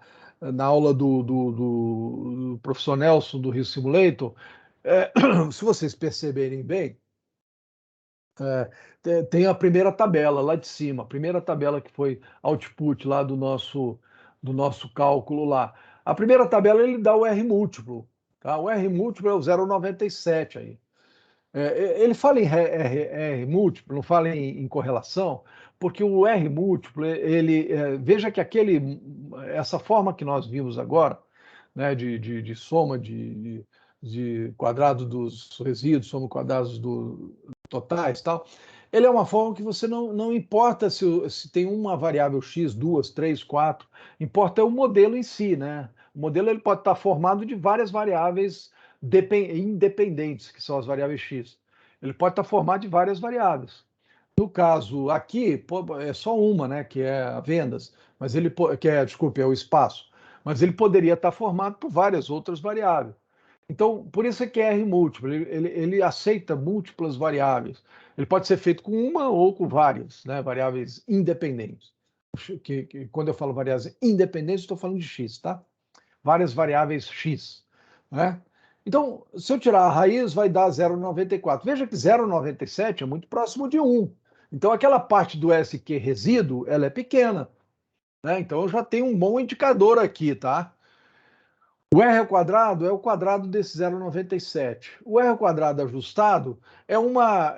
aula do professor Nelson do Rio Simulator, se vocês perceberem bem, tem a primeira tabela lá de cima, a primeira tabela que foi output lá do nosso cálculo lá. A primeira tabela ele dá o R múltiplo, tá? O R múltiplo é o 0,97 aí. Ele fala em R múltiplo, não fala em correlação, porque o R múltiplo, veja que essa forma que nós vimos agora, né, de soma de quadrados dos resíduos, soma quadrados totais, tal, ele é uma forma que você não importa se tem uma variável x, 2, 3, 4, importa o modelo em si, né? O modelo ele pode estar formado de várias variáveis independentes, que são as variáveis x. Ele pode estar formado de várias variáveis. No caso aqui, é só uma, né, que é a vendas, mas desculpe, é o espaço. Mas ele poderia estar formado por várias outras variáveis. Então, por isso é que é R múltiplo, ele aceita múltiplas variáveis. Ele pode ser feito com uma ou com várias, né, variáveis independentes. Quando eu falo variáveis independentes, estou falando de x, tá? Várias variáveis x, né? Então, se eu tirar a raiz, vai dar 0,94. Veja que 0,97 é muito próximo de 1. Então, aquela parte do SQ resíduo, ela é pequena, né? Então, eu já tenho um bom indicador aqui, tá? O R ao quadrado é o quadrado desse 0,97. O R ao quadrado ajustado é uma...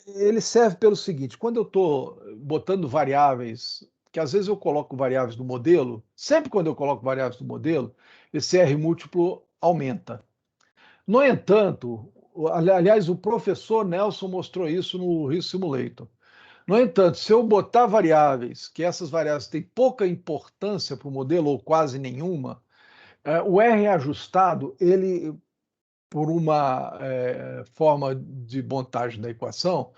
Ele serve pelo seguinte, quando eu estou botando variáveis, que às vezes eu coloco variáveis no modelo, sempre quando eu coloco variáveis no modelo, esse R múltiplo aumenta. No entanto, aliás, o professor Nelson mostrou isso no Rio Simulator. No entanto, se eu botar variáveis, que essas variáveis têm pouca importância para o modelo, ou quase nenhuma, o R ajustado, ele, por uma forma de montagem da equação,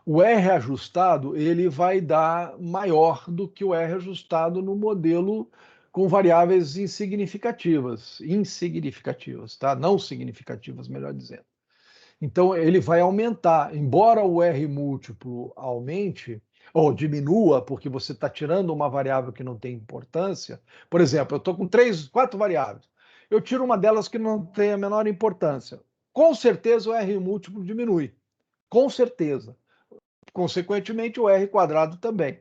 o R ajustado ele vai dar maior do que o R ajustado no modelo com variáveis insignificativas, tá? Não significativas, melhor dizendo. Então, ele vai aumentar. Embora o R múltiplo aumente, ou diminua, porque você está tirando uma variável que não tem importância. Por exemplo, eu estou com 4 variáveis. Eu tiro uma delas que não tem a menor importância. Com certeza o R múltiplo diminui. Com certeza. Consequentemente, o R quadrado também.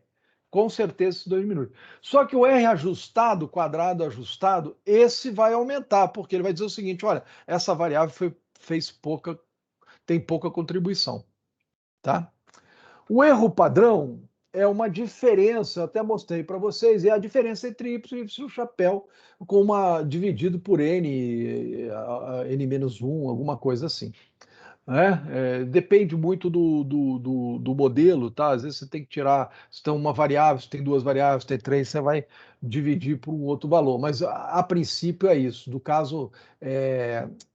Com certeza, esses dois diminuem. Só que o R ajustado, quadrado ajustado, esse vai aumentar, porque ele vai dizer o seguinte: olha, essa variável tem pouca contribuição, tá? O erro padrão é uma diferença, eu até mostrei para vocês, é a diferença entre y e y chapéu, dividido por n-1, alguma coisa assim. Depende muito do modelo, tá? Às vezes você tem que tirar, se tem uma variável, se tem duas variáveis, se tem três, você vai dividir por um outro valor. Mas a princípio é isso. Do caso,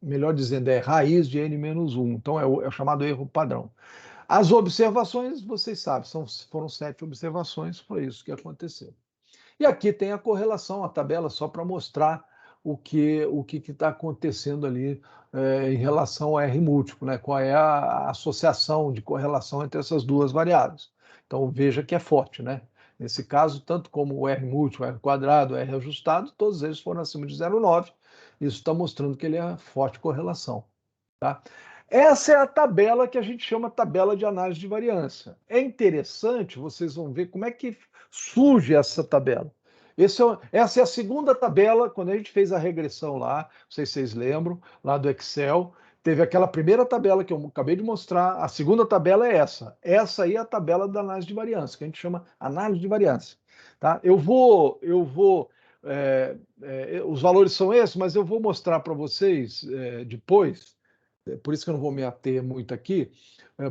melhor dizendo, é raiz de n-1. Então é o chamado erro padrão. As observações, vocês sabem, foram 7 observações, foi isso que aconteceu. E aqui tem a correlação, a tabela, só para mostrar o que está acontecendo ali em relação ao R múltiplo, né? Qual é a associação de correlação entre essas duas variáveis. Então veja que é forte, né? Nesse caso, tanto como o R múltiplo, R quadrado, R ajustado, todos eles foram acima de 0,9. Isso está mostrando que ele é forte correlação, tá? Essa é a tabela que a gente chama tabela de análise de variância. É interessante, vocês vão ver como é que surge essa tabela. Essa é a segunda tabela, quando a gente fez a regressão lá, não sei se vocês lembram, lá do Excel, teve aquela primeira tabela que eu acabei de mostrar, a segunda tabela é essa. Essa aí é a tabela da análise de variância, que a gente chama análise de variância. Tá? Os valores são esses, mas eu vou mostrar para vocês depois, por isso que eu não vou me ater muito aqui,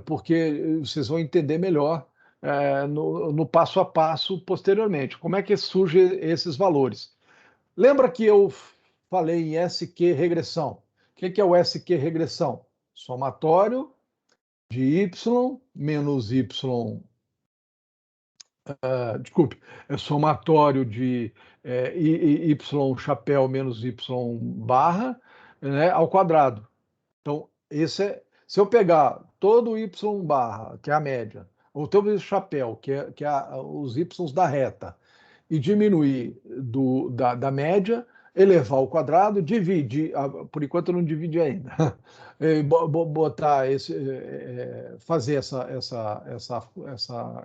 porque vocês vão entender melhor no passo a passo posteriormente. Como é que surgem esses valores? Lembra que eu falei em SQ regressão? O que é o SQ regressão? Somatório de y menos y, desculpe, é somatório de y chapéu menos y barra, né, ao quadrado. Então, se eu pegar todo o y barra, que é a média, ou todo o chapéu, que é os y da reta, e diminuir da média, elevar ao quadrado, dividir, por enquanto eu não dividi ainda, fazer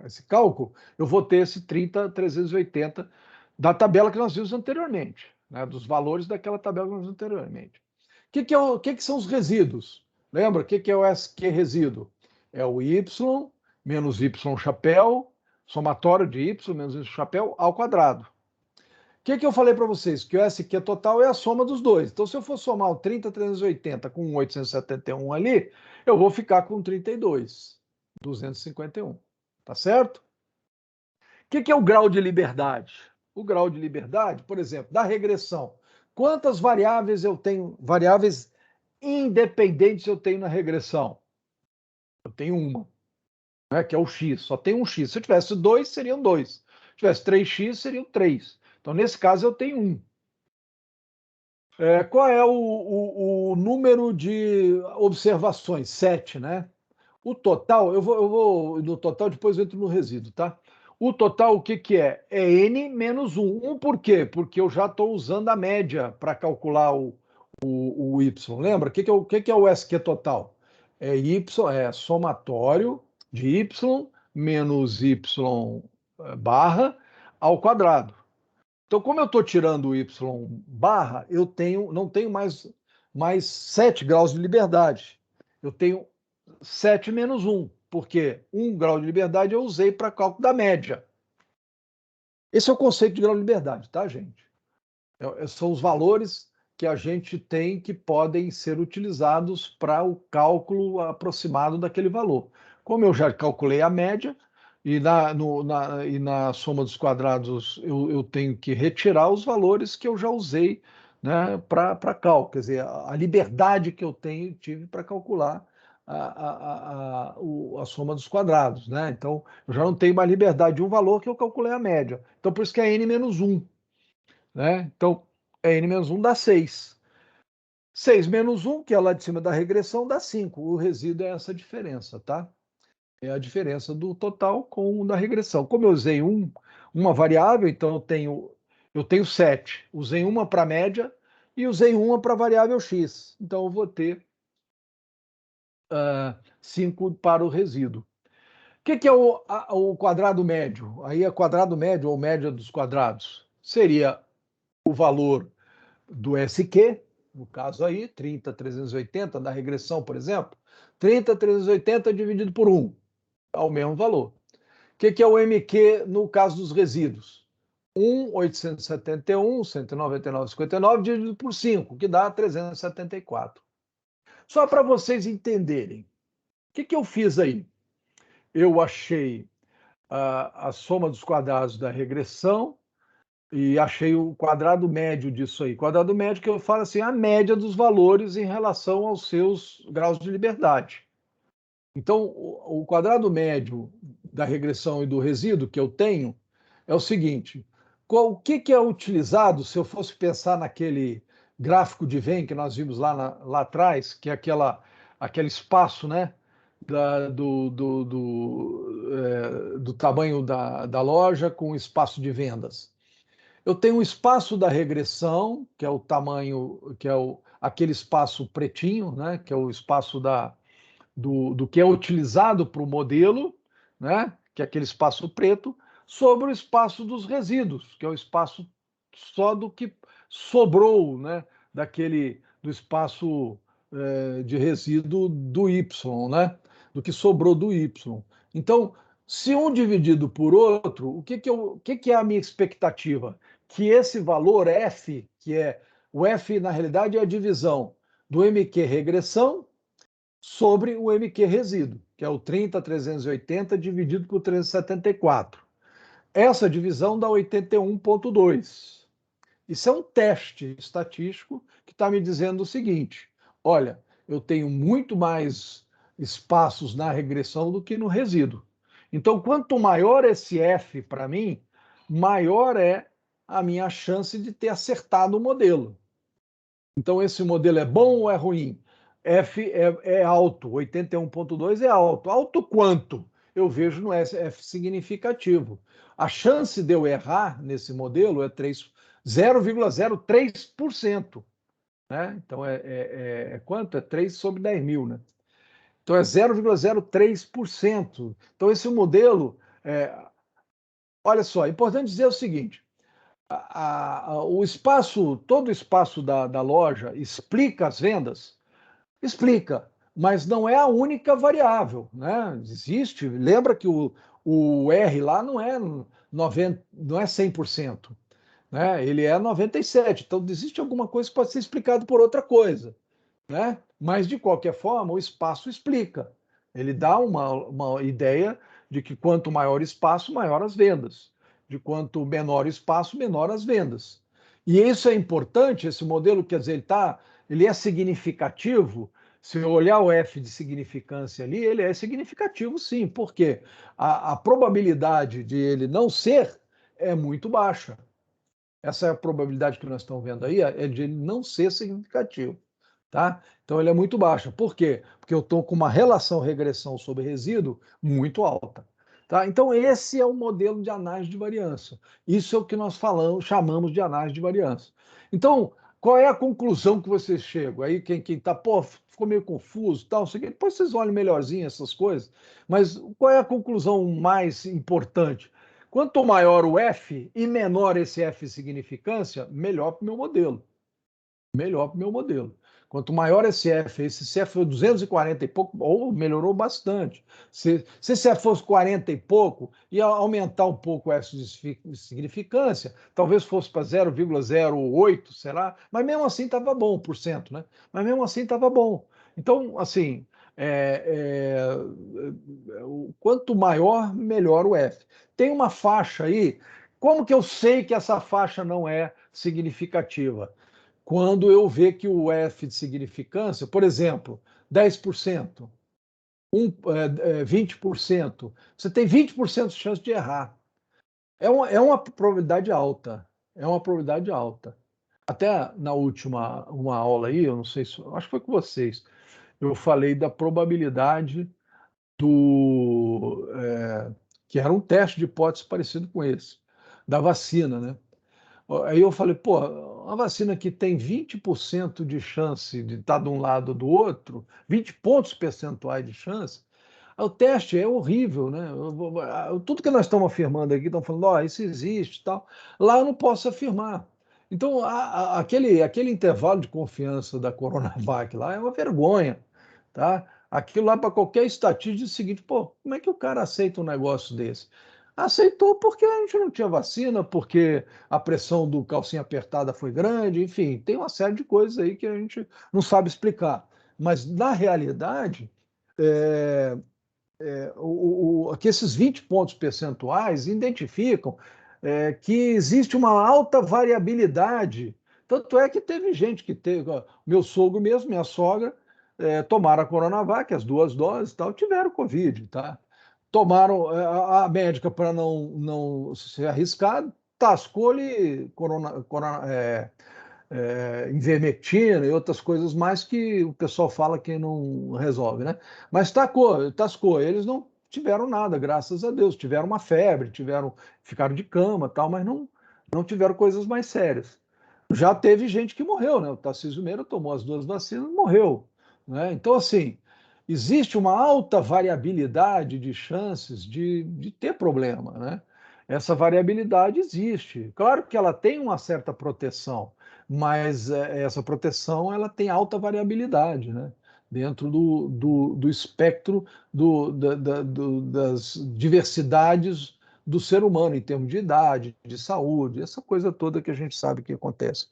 esse cálculo, eu vou ter esse 30,380 da tabela que nós vimos anteriormente, né, dos valores daquela tabela que nós vimos anteriormente. O que são os resíduos? Lembra? O que é o SQ resíduo? É o y menos y chapéu, somatório de y menos y chapéu ao quadrado. O que eu falei para vocês? Que o SQ total é a soma dos dois. Então, se eu for somar o 30,380 com 871 ali, eu vou ficar com 32,251. Tá certo? O que é o grau de liberdade? O grau de liberdade, por exemplo, da regressão. Quantas variáveis eu tenho? Variáveis independentes eu tenho na regressão? Eu tenho uma, né, que é o x. Só tem um x. Se eu tivesse 2, seriam 2. Se eu tivesse 3x, seriam 3. Então, nesse caso, eu tenho 1. Qual é o número de observações? 7, né? O total, eu vou no total, depois eu entro no resíduo, tá? O total, o que é? É n menos 1. 1 por quê? Porque eu já estou usando a média para calcular o y. Lembra? O que é o SQ total? É somatório de y menos y barra ao quadrado. Então, como eu estou tirando o y barra, eu não tenho mais 7 graus de liberdade. Eu tenho 7 menos 1, porque 1 grau de liberdade eu usei para cálculo da média. Esse é o conceito de grau de liberdade, tá, gente? São os valores que a gente tem que podem ser utilizados para o cálculo aproximado daquele valor. Como eu já calculei a média, e na soma dos quadrados eu tenho que retirar os valores que eu já usei, né, para cálculo, quer dizer, a liberdade que eu tive para calcular a soma dos quadrados, né? Então, eu já não tenho mais liberdade de um valor que eu calculei a média. Então, por isso que é n menos 1, né? Então, n menos 1 dá 6. 6 menos 1, que é lá de cima da regressão, dá 5. O resíduo é essa diferença, tá? É a diferença do total com o da regressão. Como eu usei uma variável, então eu tenho 7. Usei uma para a média e usei uma para a variável x. Então, eu vou ter 5 para o resíduo. O que é o quadrado médio? Aí é quadrado médio ou média dos quadrados. Seria o valor do SQ, no caso aí, 30,380 da regressão, por exemplo. 30,380 dividido por 1, é o mesmo valor. O que é o MQ no caso dos resíduos? 1,871, 199,59 dividido por 5, que dá 374. Só para vocês entenderem, o que eu fiz aí? Eu achei a soma dos quadrados da regressão e achei o quadrado médio disso aí. Quadrado médio que eu falo assim, a média dos valores em relação aos seus graus de liberdade. Então, o quadrado médio da regressão e do resíduo que eu tenho é o seguinte: o que é utilizado, se eu fosse pensar naquele gráfico de Venn que nós vimos lá atrás, que é aquele espaço, né, do tamanho da loja com o espaço de vendas. Eu tenho o espaço da regressão, que é o tamanho, que é aquele espaço pretinho, né, que é o espaço do que é utilizado para o modelo, né, que é aquele espaço preto, sobre o espaço dos resíduos, que é o espaço só do que sobrou, né, do espaço de resíduo do Y, né, do que sobrou do Y. Então, se um dividido por outro, o que é a minha expectativa? Que esse valor F, o F na realidade é a divisão do MQ regressão sobre o MQ resíduo, que é o 30,380 dividido por 374. Essa divisão dá 81,2. Isso é um teste estatístico que está me dizendo o seguinte: olha, eu tenho muito mais espaços na regressão do que no resíduo. Então, quanto maior esse F para mim, maior é a minha chance de ter acertado o modelo. Então, esse modelo é bom ou é ruim? F é alto, 81,2 é alto. Alto quanto? Eu vejo no F significativo. A chance de eu errar nesse modelo é 0,03%. Né? Então, quanto? É 3 sobre 10 mil. Né? Então, é 0,03%. Então, esse modelo... olha só, é importante dizer o seguinte: todo o espaço da loja explica as vendas? Explica, mas não é a única variável, né? Existe, lembra que o R lá não é 100%, né? Ele é 97%, então existe alguma coisa que pode ser explicado por outra coisa, né? Mas, de qualquer forma, o espaço explica. Ele dá uma ideia de que quanto maior espaço, maior as vendas. De quanto menor espaço, menor as vendas. E isso é importante, esse modelo, quer dizer, ele é significativo. Se eu olhar o F de significância ali, ele é significativo sim, porque a probabilidade de ele não ser é muito baixa. Essa é a probabilidade que nós estamos vendo aí, é de ele não ser significativo. Tá? Então, ele é muito baixo. Por quê? Porque eu estou com uma relação regressão sobre resíduo muito alta. Tá? Então, esse é o modelo de análise de variância. Isso é o que nós chamamos de análise de variância. Então, qual é a conclusão que vocês chegam? Aí, quem está, ficou meio confuso, tal, sei, depois vocês olhem melhorzinho essas coisas, mas qual é a conclusão mais importante? Quanto maior o F e menor esse F significância, melhor para o meu modelo. Melhor para o meu modelo. Quanto maior esse F, esse F foi 240 e pouco, ou melhorou bastante. Se esse F fosse 40 e pouco, ia aumentar um pouco o F de significância, talvez fosse para 0,08, será? Mas mesmo assim estava bom, por cento, né? Mas mesmo assim estava bom. Então, assim, quanto maior, melhor o F. Tem uma faixa aí, como que eu sei que essa faixa não é significativa? Quando eu ver que o F de significância, por exemplo, 10%, 20%, você tem 20% de chance de errar. É uma probabilidade alta. É uma probabilidade alta. Até na última uma aula aí, eu não sei se, acho que foi com vocês, eu falei da probabilidade que era um teste de hipótese parecido com esse, da vacina, né? Aí eu falei, pô, uma vacina que tem 20% de chance de estar de um lado ou do outro, 20 pontos percentuais de chance, o teste é horrível, né? Tudo que nós estamos afirmando aqui, estão falando, ó, isso existe e tal. Lá eu não posso afirmar. Então, aquele intervalo de confiança da Coronavac lá é uma vergonha, tá? Aquilo lá para qualquer estatística diz o seguinte, pô, como é que o cara aceita um negócio desse? Aceitou porque a gente não tinha vacina, porque a pressão do calcinha apertada foi grande, enfim, tem uma série de coisas aí que a gente não sabe explicar. Mas, na realidade, é, que esses 20 pontos percentuais identificam que existe uma alta variabilidade. Tanto é que teve gente que teve, ó, meu sogro mesmo, minha sogra, tomaram a Coronavac, as 2 doses e tal, tiveram Covid, tá? Tomaram, a médica, para não se arriscar, tascou-lhe ivermectina e outras coisas mais que o pessoal fala que não resolve, né? Mas tascou, eles não tiveram nada, graças a Deus, tiveram uma febre, ficaram de cama, tal, mas não tiveram coisas mais sérias. Já teve gente que morreu, né? O Tarcísio Meira tomou as 2 vacinas e morreu, né? Então, assim, existe uma alta variabilidade de chances de ter problema, né? Essa variabilidade existe. Claro que ela tem uma certa proteção, mas essa proteção ela tem alta variabilidade, né? Dentro do espectro das diversidades do ser humano, em termos de idade, de saúde, essa coisa toda que a gente sabe que acontece.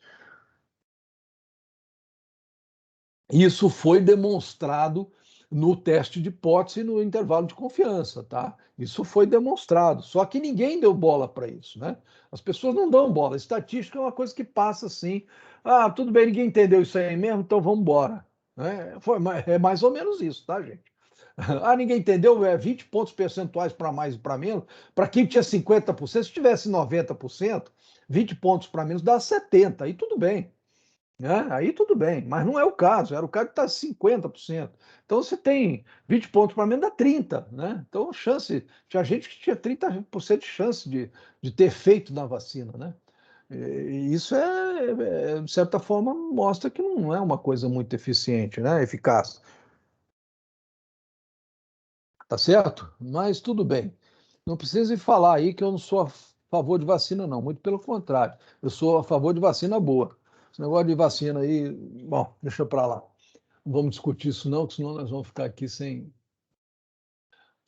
Isso foi demonstrado no teste de hipótese e no intervalo de confiança, tá? Isso foi demonstrado. Só que ninguém deu bola para isso, né? As pessoas não dão bola. Estatística é uma coisa que passa assim. Ah, tudo bem, ninguém entendeu isso aí mesmo, então vamos embora. Né? É mais ou menos isso, tá, gente? Ah, ninguém entendeu, 20 pontos percentuais para mais e para menos. Para quem tinha 50%, se tivesse 90%, 20 pontos para menos dá 70%, aí tudo bem. Né? Aí tudo bem, mas não é o caso, era o caso que está 50%. Então você tem 20 pontos para menos, dá 30, né? Então, tinha gente que tinha 30% de chance de ter efeito na vacina, né? E isso de certa forma, mostra que não é uma coisa muito eficiente, né? Eficaz. Tá certo? Mas tudo bem. Não precisa falar aí que eu não sou a favor de vacina, não. Muito pelo contrário. Eu sou a favor de vacina boa. Esse negócio de vacina aí, bom, deixa para lá. Não vamos discutir isso não, porque senão nós vamos ficar aqui sem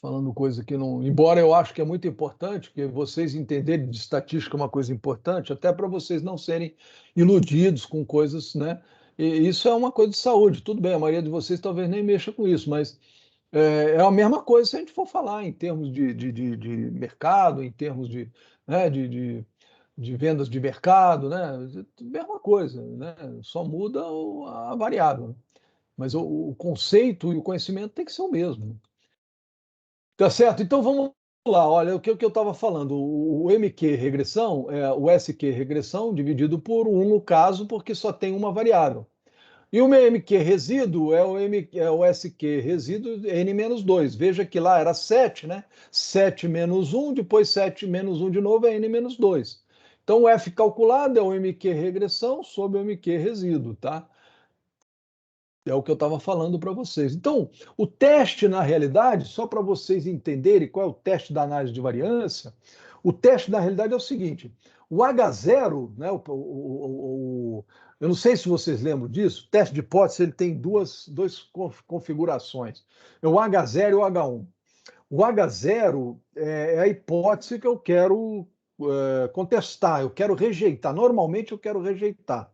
falando coisa que não. Embora eu acho que é muito importante, que vocês entenderem de estatística é uma coisa importante, até para vocês não serem iludidos com coisas, né? E isso é uma coisa de saúde. Tudo bem, a maioria de vocês talvez nem mexa com isso, mas é a mesma coisa se a gente for falar em termos de mercado, em termos né, de vendas de mercado, né? Mesma coisa, né? Só muda a variável, né? Mas o conceito e o conhecimento tem que ser o mesmo. Tá certo? Então vamos lá. Olha, o que eu estava falando, o MQ regressão é o SQ regressão dividido por 1 no caso, porque só tem uma variável. E o meu MQ resíduo é o SQ resíduo N menos 2. Veja que lá era 7, né? 7 menos 1, depois 7 menos 1 de novo é N menos 2. Então o F calculado é o MQ regressão sobre o MQ resíduo, tá? que é o que eu estava falando para vocês. Então, o teste, na realidade, só para vocês entenderem qual é o teste da análise de variância, o teste, na realidade, é o seguinte: o H0, né, eu não sei se vocês lembram disso, o teste de hipótese ele tem duas configurações, é o H0 e o H1. O H0 é a hipótese que eu quero contestar, eu quero rejeitar. Normalmente eu quero rejeitar.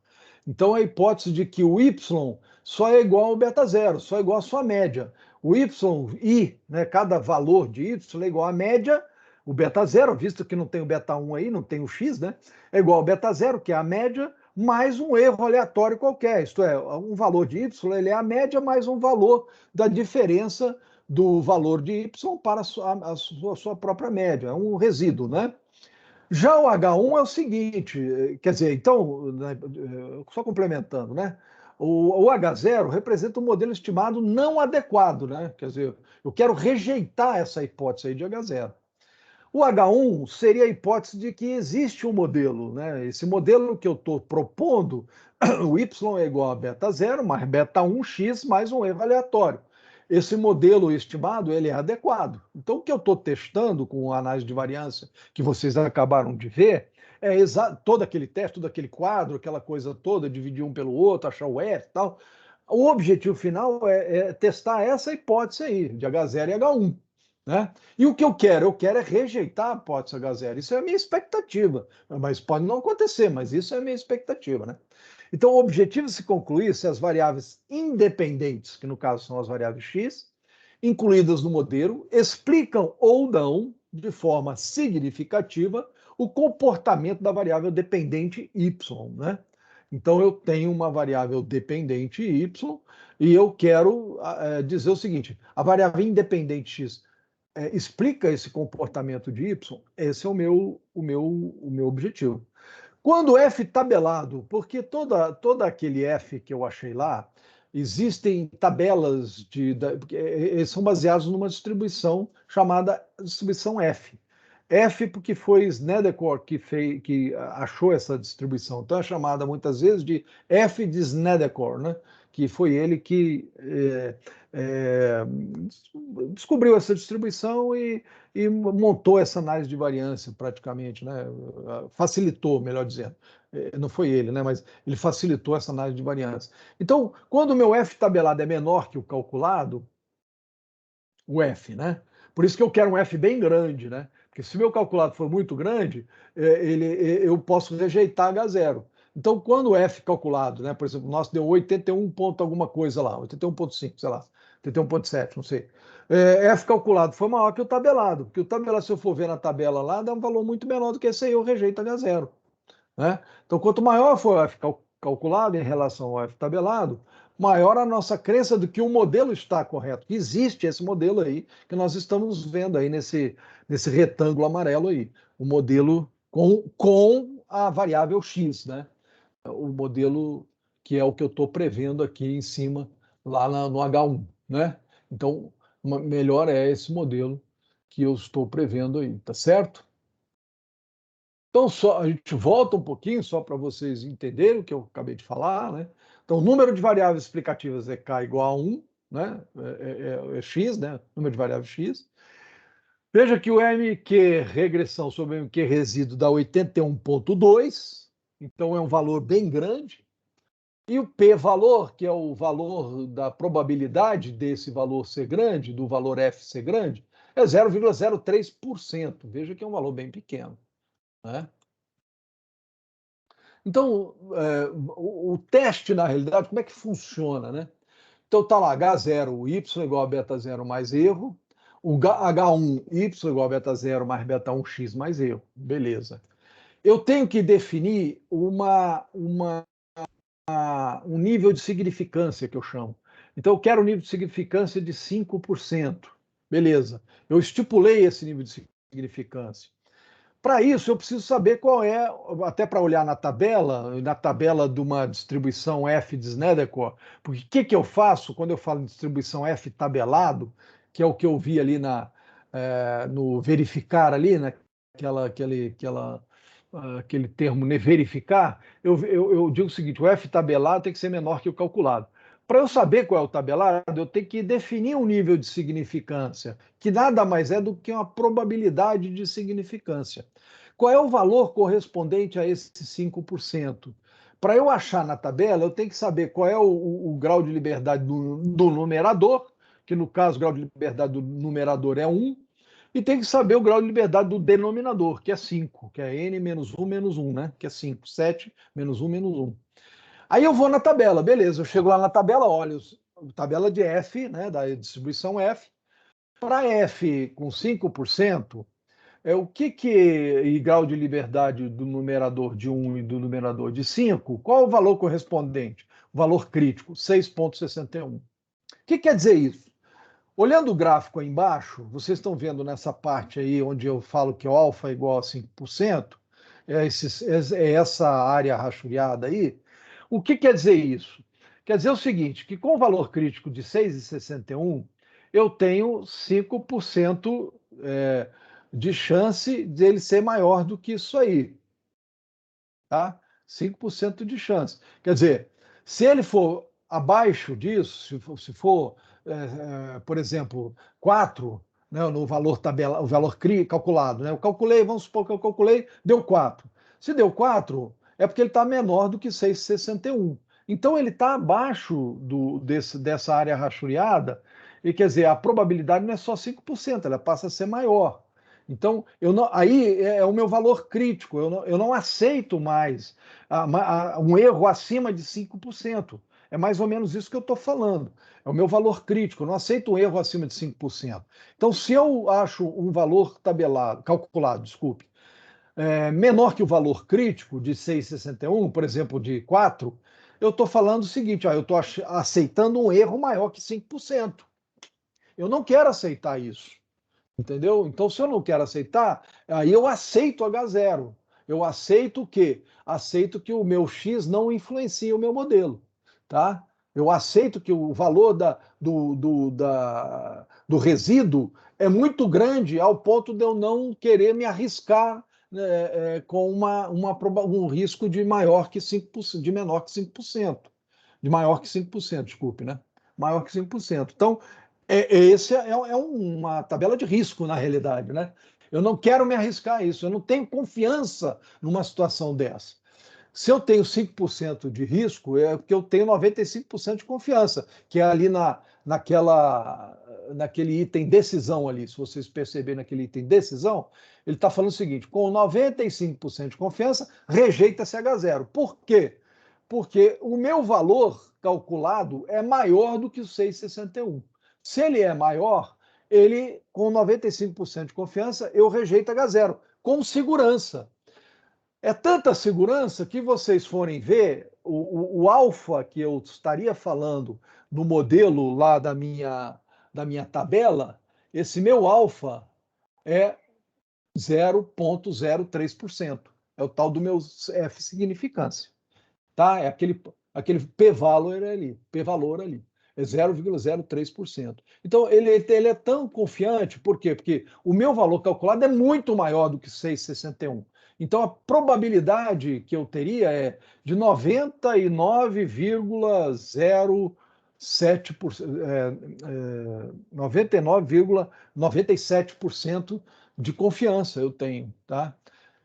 Então a hipótese de que o Y só é igual ao beta zero, só é igual à sua média. O Y, né, cada valor de Y é igual à média, o beta zero, visto que não tem o beta 1 aí, não tem o X, né? É igual ao beta zero, que é a média, mais um erro aleatório qualquer. Isto é, um valor de Y ele é a média mais um valor da diferença do valor de Y para a sua própria média, é um resíduo, né? Já o H1 é o seguinte, quer dizer, então, né, só complementando, né? O H0 representa um modelo estimado não adequado, né? Quer dizer, eu quero rejeitar essa hipótese aí de H0. O H1 seria a hipótese de que existe um modelo, né? Esse modelo que eu estou propondo, o Y é igual a beta 0 mais beta 1x mais um erro aleatório. Esse modelo estimado ele é adequado. Então, o que eu estou testando com a análise de variância que vocês acabaram de ver é todo aquele teste, todo aquele quadro, aquela coisa toda, dividir um pelo outro, achar o F e tal. O objetivo final é testar essa hipótese aí, de H0 e H1. Né? E o que eu quero? Eu quero é rejeitar a hipótese H0. Isso é a minha expectativa. Mas pode não acontecer, mas isso é a minha expectativa. Né? Então, o objetivo é se concluir se as variáveis independentes, que no caso são as variáveis x, incluídas no modelo, explicam ou não, de forma significativa, o comportamento da variável dependente y. Né? Então, eu tenho uma variável dependente y e eu quero dizer o seguinte: a variável independente x explica esse comportamento de y, esse é o meu objetivo. Quando F tabelado, porque todo aquele F que eu achei lá, existem tabelas eles são baseados numa distribuição chamada distribuição F. F porque foi Snedeker que achou essa distribuição. Então é chamada muitas vezes de F de Snedeker, né? Que foi ele que descobriu essa distribuição e montou essa análise de variância praticamente, né? Facilitou, melhor dizendo. Não foi ele, né? Mas ele facilitou essa análise de variância. Então, quando o meu F tabelado é menor que o calculado, o F, né? Por isso que eu quero um F bem grande, né? Porque se o meu calculado for muito grande, eu posso rejeitar H0. Então, quando o F calculado, né? Por exemplo, o nosso deu 81 ponto alguma coisa lá, 81,5, sei lá, 81,7, não sei. F calculado foi maior que o tabelado, porque o tabelado, se eu for ver na tabela lá, dá um valor muito menor do que esse aí, eu rejeito H0. Né? Então, quanto maior for o F calculado em relação ao F tabelado, maior a nossa crença de que o modelo está correto. Existe esse modelo aí que nós estamos vendo aí nesse retângulo amarelo aí. O modelo com a variável x, né? O modelo que é o que eu estou prevendo aqui em cima, lá no H1. Né? Então, melhor é esse modelo que eu estou prevendo aí, tá certo? Então, a gente volta um pouquinho só para vocês entenderem o que eu acabei de falar. Né? Então, o número de variáveis explicativas é k igual a 1, né? É x, né? Número de variáveis x. Veja que o MQ regressão sobre o MQ resíduo dá 81,2, então é um valor bem grande. E o p-valor, que é o valor da probabilidade desse valor ser grande, do valor f ser grande, é 0,03%. Veja que é um valor bem pequeno. Né? Então, o teste, na realidade, como é que funciona? Né? Então, está lá, H0, Y igual a beta 0 mais erro. O H1, Y igual a beta 0 mais beta 1x mais erro. Beleza. Eu tenho que definir um nível de significância, que eu chamo. Então, eu quero um nível de significância de 5%. Beleza. Eu estipulei esse nível de significância. Para isso, eu preciso saber qual é, até para olhar na tabela de uma distribuição F de Snedeker, porque o que eu faço quando eu falo em distribuição F tabelado, que é o que eu vi ali no verificar ali, né, aquele termo, né, verificar, eu digo o seguinte: o F tabelado tem que ser menor que o calculado. Para eu saber qual é o tabelado, eu tenho que definir um nível de significância, que nada mais é do que uma probabilidade de significância. Qual é o valor correspondente a esse 5%? Para eu achar na tabela, eu tenho que saber qual é o grau de liberdade do numerador, que no caso o grau de liberdade do numerador é 1, e tem que saber o grau de liberdade do denominador, que é 5, que é n menos 1 menos 1, né? Que é 5, 7 menos 1 menos 1. Aí eu vou na tabela, beleza, eu chego lá na tabela, olho, tabela de F, né, da distribuição F. Para F com 5%, o e grau de liberdade do numerador de 1 e do numerador de 5, qual o valor correspondente? O valor crítico, 6,61. O que quer dizer isso? Olhando o gráfico aí embaixo, vocês estão vendo nessa parte aí onde eu falo que o alfa é igual a 5%, é essa área rachuriada aí. O que quer dizer isso? Quer dizer o seguinte, que com o valor crítico de 6,61, eu tenho 5% de chance de ele ser maior do que isso aí. Tá? 5% de chance. Quer dizer, se ele for abaixo disso, se for por exemplo, 4, né, no valor tabela, o valor calculado, né? Eu calculei, vamos supor que eu calculei, deu 4. Se deu 4, é porque ele está menor do que 6,61. Então ele está abaixo dessa área rachuriada, e quer dizer, a probabilidade não é só 5%, ela passa a ser maior. Então, aí é o meu valor crítico, eu não aceito mais um erro acima de 5%. É mais ou menos isso que eu estou falando. É o meu valor crítico, eu não aceito um erro acima de 5%. Então, se eu acho um valor calculado, desculpe, menor que o valor crítico de 6,61, por exemplo, de 4, eu estou falando o seguinte, eu estou aceitando um erro maior que 5%. Eu não quero aceitar isso. Entendeu? Então, se eu não quero aceitar, aí eu aceito H0. Eu aceito o quê? Aceito que o meu X não influencia o meu modelo. Tá? Eu aceito que o valor do resíduo é muito grande ao ponto de eu não querer me arriscar com um risco de maior que 5%, de menor que 5%. De maior que 5%, desculpe, né? Maior que 5%. Então, esse é uma tabela de risco, na realidade, né? Eu não quero me arriscar a isso, eu não tenho confiança numa situação dessa. Se eu tenho 5% de risco, é porque eu tenho 95% de confiança, que é ali naquele item decisão ali, se vocês perceberem naquele item decisão, ele está falando o seguinte, com 95% de confiança, rejeita-se H0. Por quê? Porque o meu valor calculado é maior do que o 6,61. Se ele é maior, ele, com 95% de confiança, eu rejeito H0, com segurança. É tanta segurança que vocês forem ver, o alfa que eu estaria falando no modelo lá da minha tabela, esse meu alfa é 0,03%. É o tal do meu F significância. Tá? É aquele p-valor ali. É 0,03%. Então, ele é tão confiante, por quê? Porque o meu valor calculado é muito maior do que 6,61. Então, a probabilidade que eu teria é de 99,97% de confiança eu tenho, tá?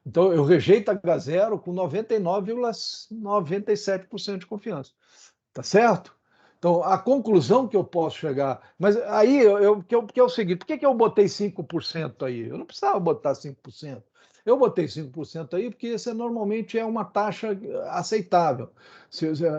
Então, eu rejeito H0 com 99,97% de confiança. Tá certo? Então, a conclusão que eu posso chegar... Mas aí, que é o seguinte, por que eu botei 5% aí? Eu não precisava botar 5%. Eu botei 5% aí porque isso normalmente é uma taxa aceitável.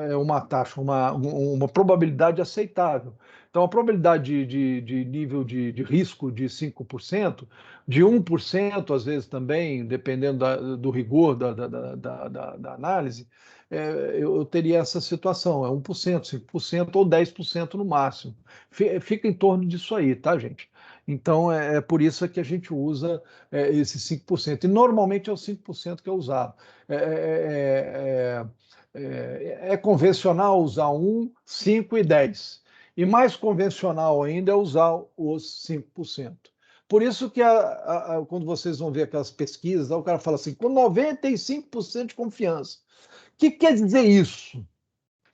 É uma taxa, uma probabilidade aceitável. Então, a probabilidade de nível de risco de 5%, de 1%, às vezes também, dependendo do rigor da análise, eu teria essa situação, é 1%, 5% ou 10% no máximo. Fica em torno disso aí, tá, gente? Então, é por isso que a gente usa esse 5%. E normalmente é o 5% que é usado. É convencional usar 1, 5 e 10. E mais convencional ainda é usar os 5%. Por isso que quando vocês vão ver aquelas pesquisas, o cara fala assim, com 95% de confiança. O que quer dizer isso?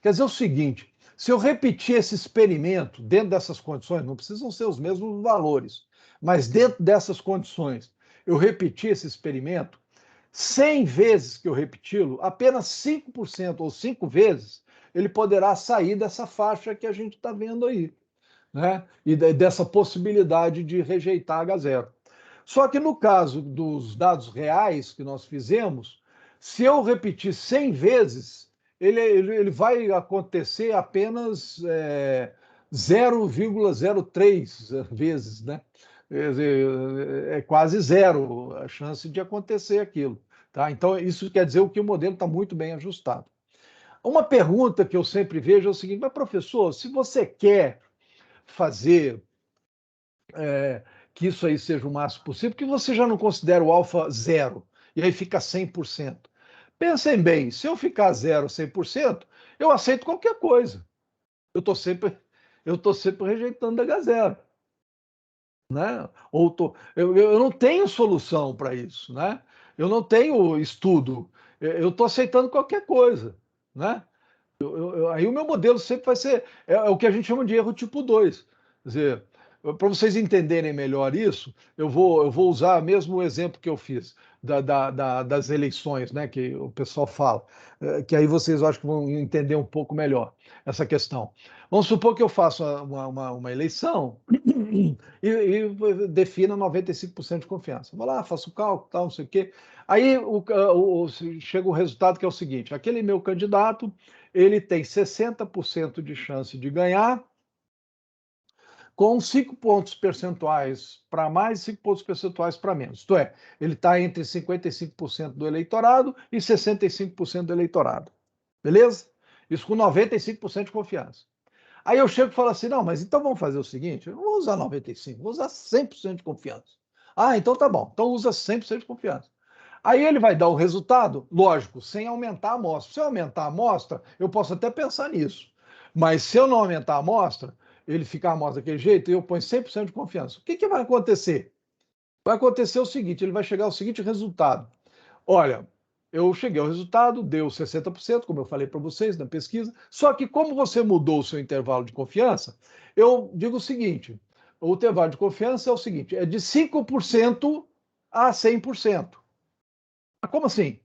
Quer dizer o seguinte, Se eu repetir esse experimento dentro dessas condições, não precisam ser os mesmos valores, mas dentro dessas condições, eu repetir esse experimento, 100 vezes que eu repeti-lo, apenas 5% ou 5 vezes, ele poderá sair dessa faixa que a gente está vendo aí, né? E dessa possibilidade de rejeitar H0. Só que no caso dos dados reais que nós fizemos, se eu repetir 100 vezes, ele vai acontecer apenas 0,03 vezes, né? É quase zero a chance de acontecer aquilo. Tá? Então, isso quer dizer que o modelo está muito bem ajustado. Uma pergunta que eu sempre vejo é o seguinte: mas professor, se você quer fazer que isso aí seja o máximo possível, porque você já não considera o alfa zero, e aí fica 100%. Pensem bem, se eu ficar zero, 100%, eu aceito qualquer coisa. Eu estou sempre rejeitando H0. Né? Eu não tenho solução para isso, né? Eu não tenho estudo, eu estou aceitando qualquer coisa, né? Aí o meu modelo sempre vai ser o que a gente chama de erro tipo 2. Quer dizer, para vocês entenderem melhor isso, eu vou usar mesmo o exemplo que eu fiz das eleições, né? Que o pessoal fala, que aí vocês acho que vão entender um pouco melhor essa questão. Vamos supor que eu faço uma eleição e defina 95% de confiança. Vou lá, faço o cálculo, tal, não sei o quê. Aí chega o resultado que é o seguinte: aquele meu candidato ele tem 60% de chance de ganhar, com 5 pontos percentuais para mais e 5 pontos percentuais para menos. Isto é, ele está entre 55% do eleitorado e 65% do eleitorado. Beleza? Isso com 95% de confiança. Aí eu chego e falo assim: não, mas então vamos fazer o seguinte: eu não vou usar 95%, vou usar 100% de confiança. Ah, então tá bom, então usa 100% de confiança. Aí ele vai dar o resultado, lógico, sem aumentar a amostra. Se eu aumentar a amostra, eu posso até pensar nisso. Mas se eu não aumentar a amostra, ele ficar a amostra daquele jeito, e eu ponho 100% de confiança. O que vai acontecer? Vai acontecer o seguinte: ele vai chegar ao seguinte resultado. Olha, eu cheguei ao resultado, deu 60%, como eu falei para vocês na pesquisa, só que como você mudou o seu intervalo de confiança, eu digo o seguinte: o intervalo de confiança é o seguinte, é de 5% a 100%. Como assim?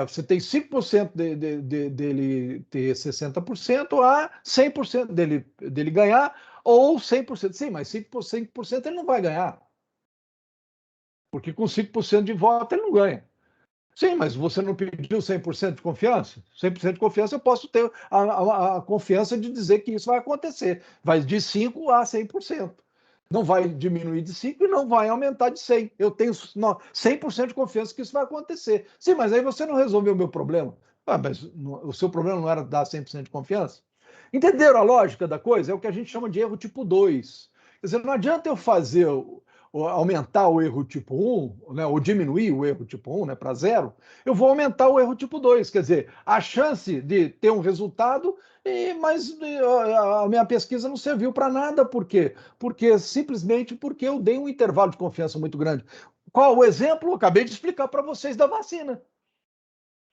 Você tem 5% dele ter 60% a 100% dele ganhar, ou 100%. Sim, mas 5% ele não vai ganhar. Porque com 5% de voto ele não ganha. Sim, mas você não pediu 100% de confiança? 100% de confiança eu posso ter a confiança de dizer que isso vai acontecer. Vai de 5% a 100%. Não vai diminuir de 5% e não vai aumentar de 100%. Eu tenho 100% de confiança que isso vai acontecer. Sim, mas aí você não resolveu o meu problema. Mas o seu problema não era dar 100% de confiança? Entenderam a lógica da coisa? É o que a gente chama de erro tipo 2. Quer dizer, não adianta eu fazer aumentar o erro tipo 1, né, ou diminuir o erro tipo 1, né, para 0, eu vou aumentar o erro tipo 2. Quer dizer, a chance de ter um resultado, mas a minha pesquisa não serviu para nada. Por quê? Simplesmente porque eu dei um intervalo de confiança muito grande. Qual o exemplo? Eu acabei de explicar para vocês da vacina.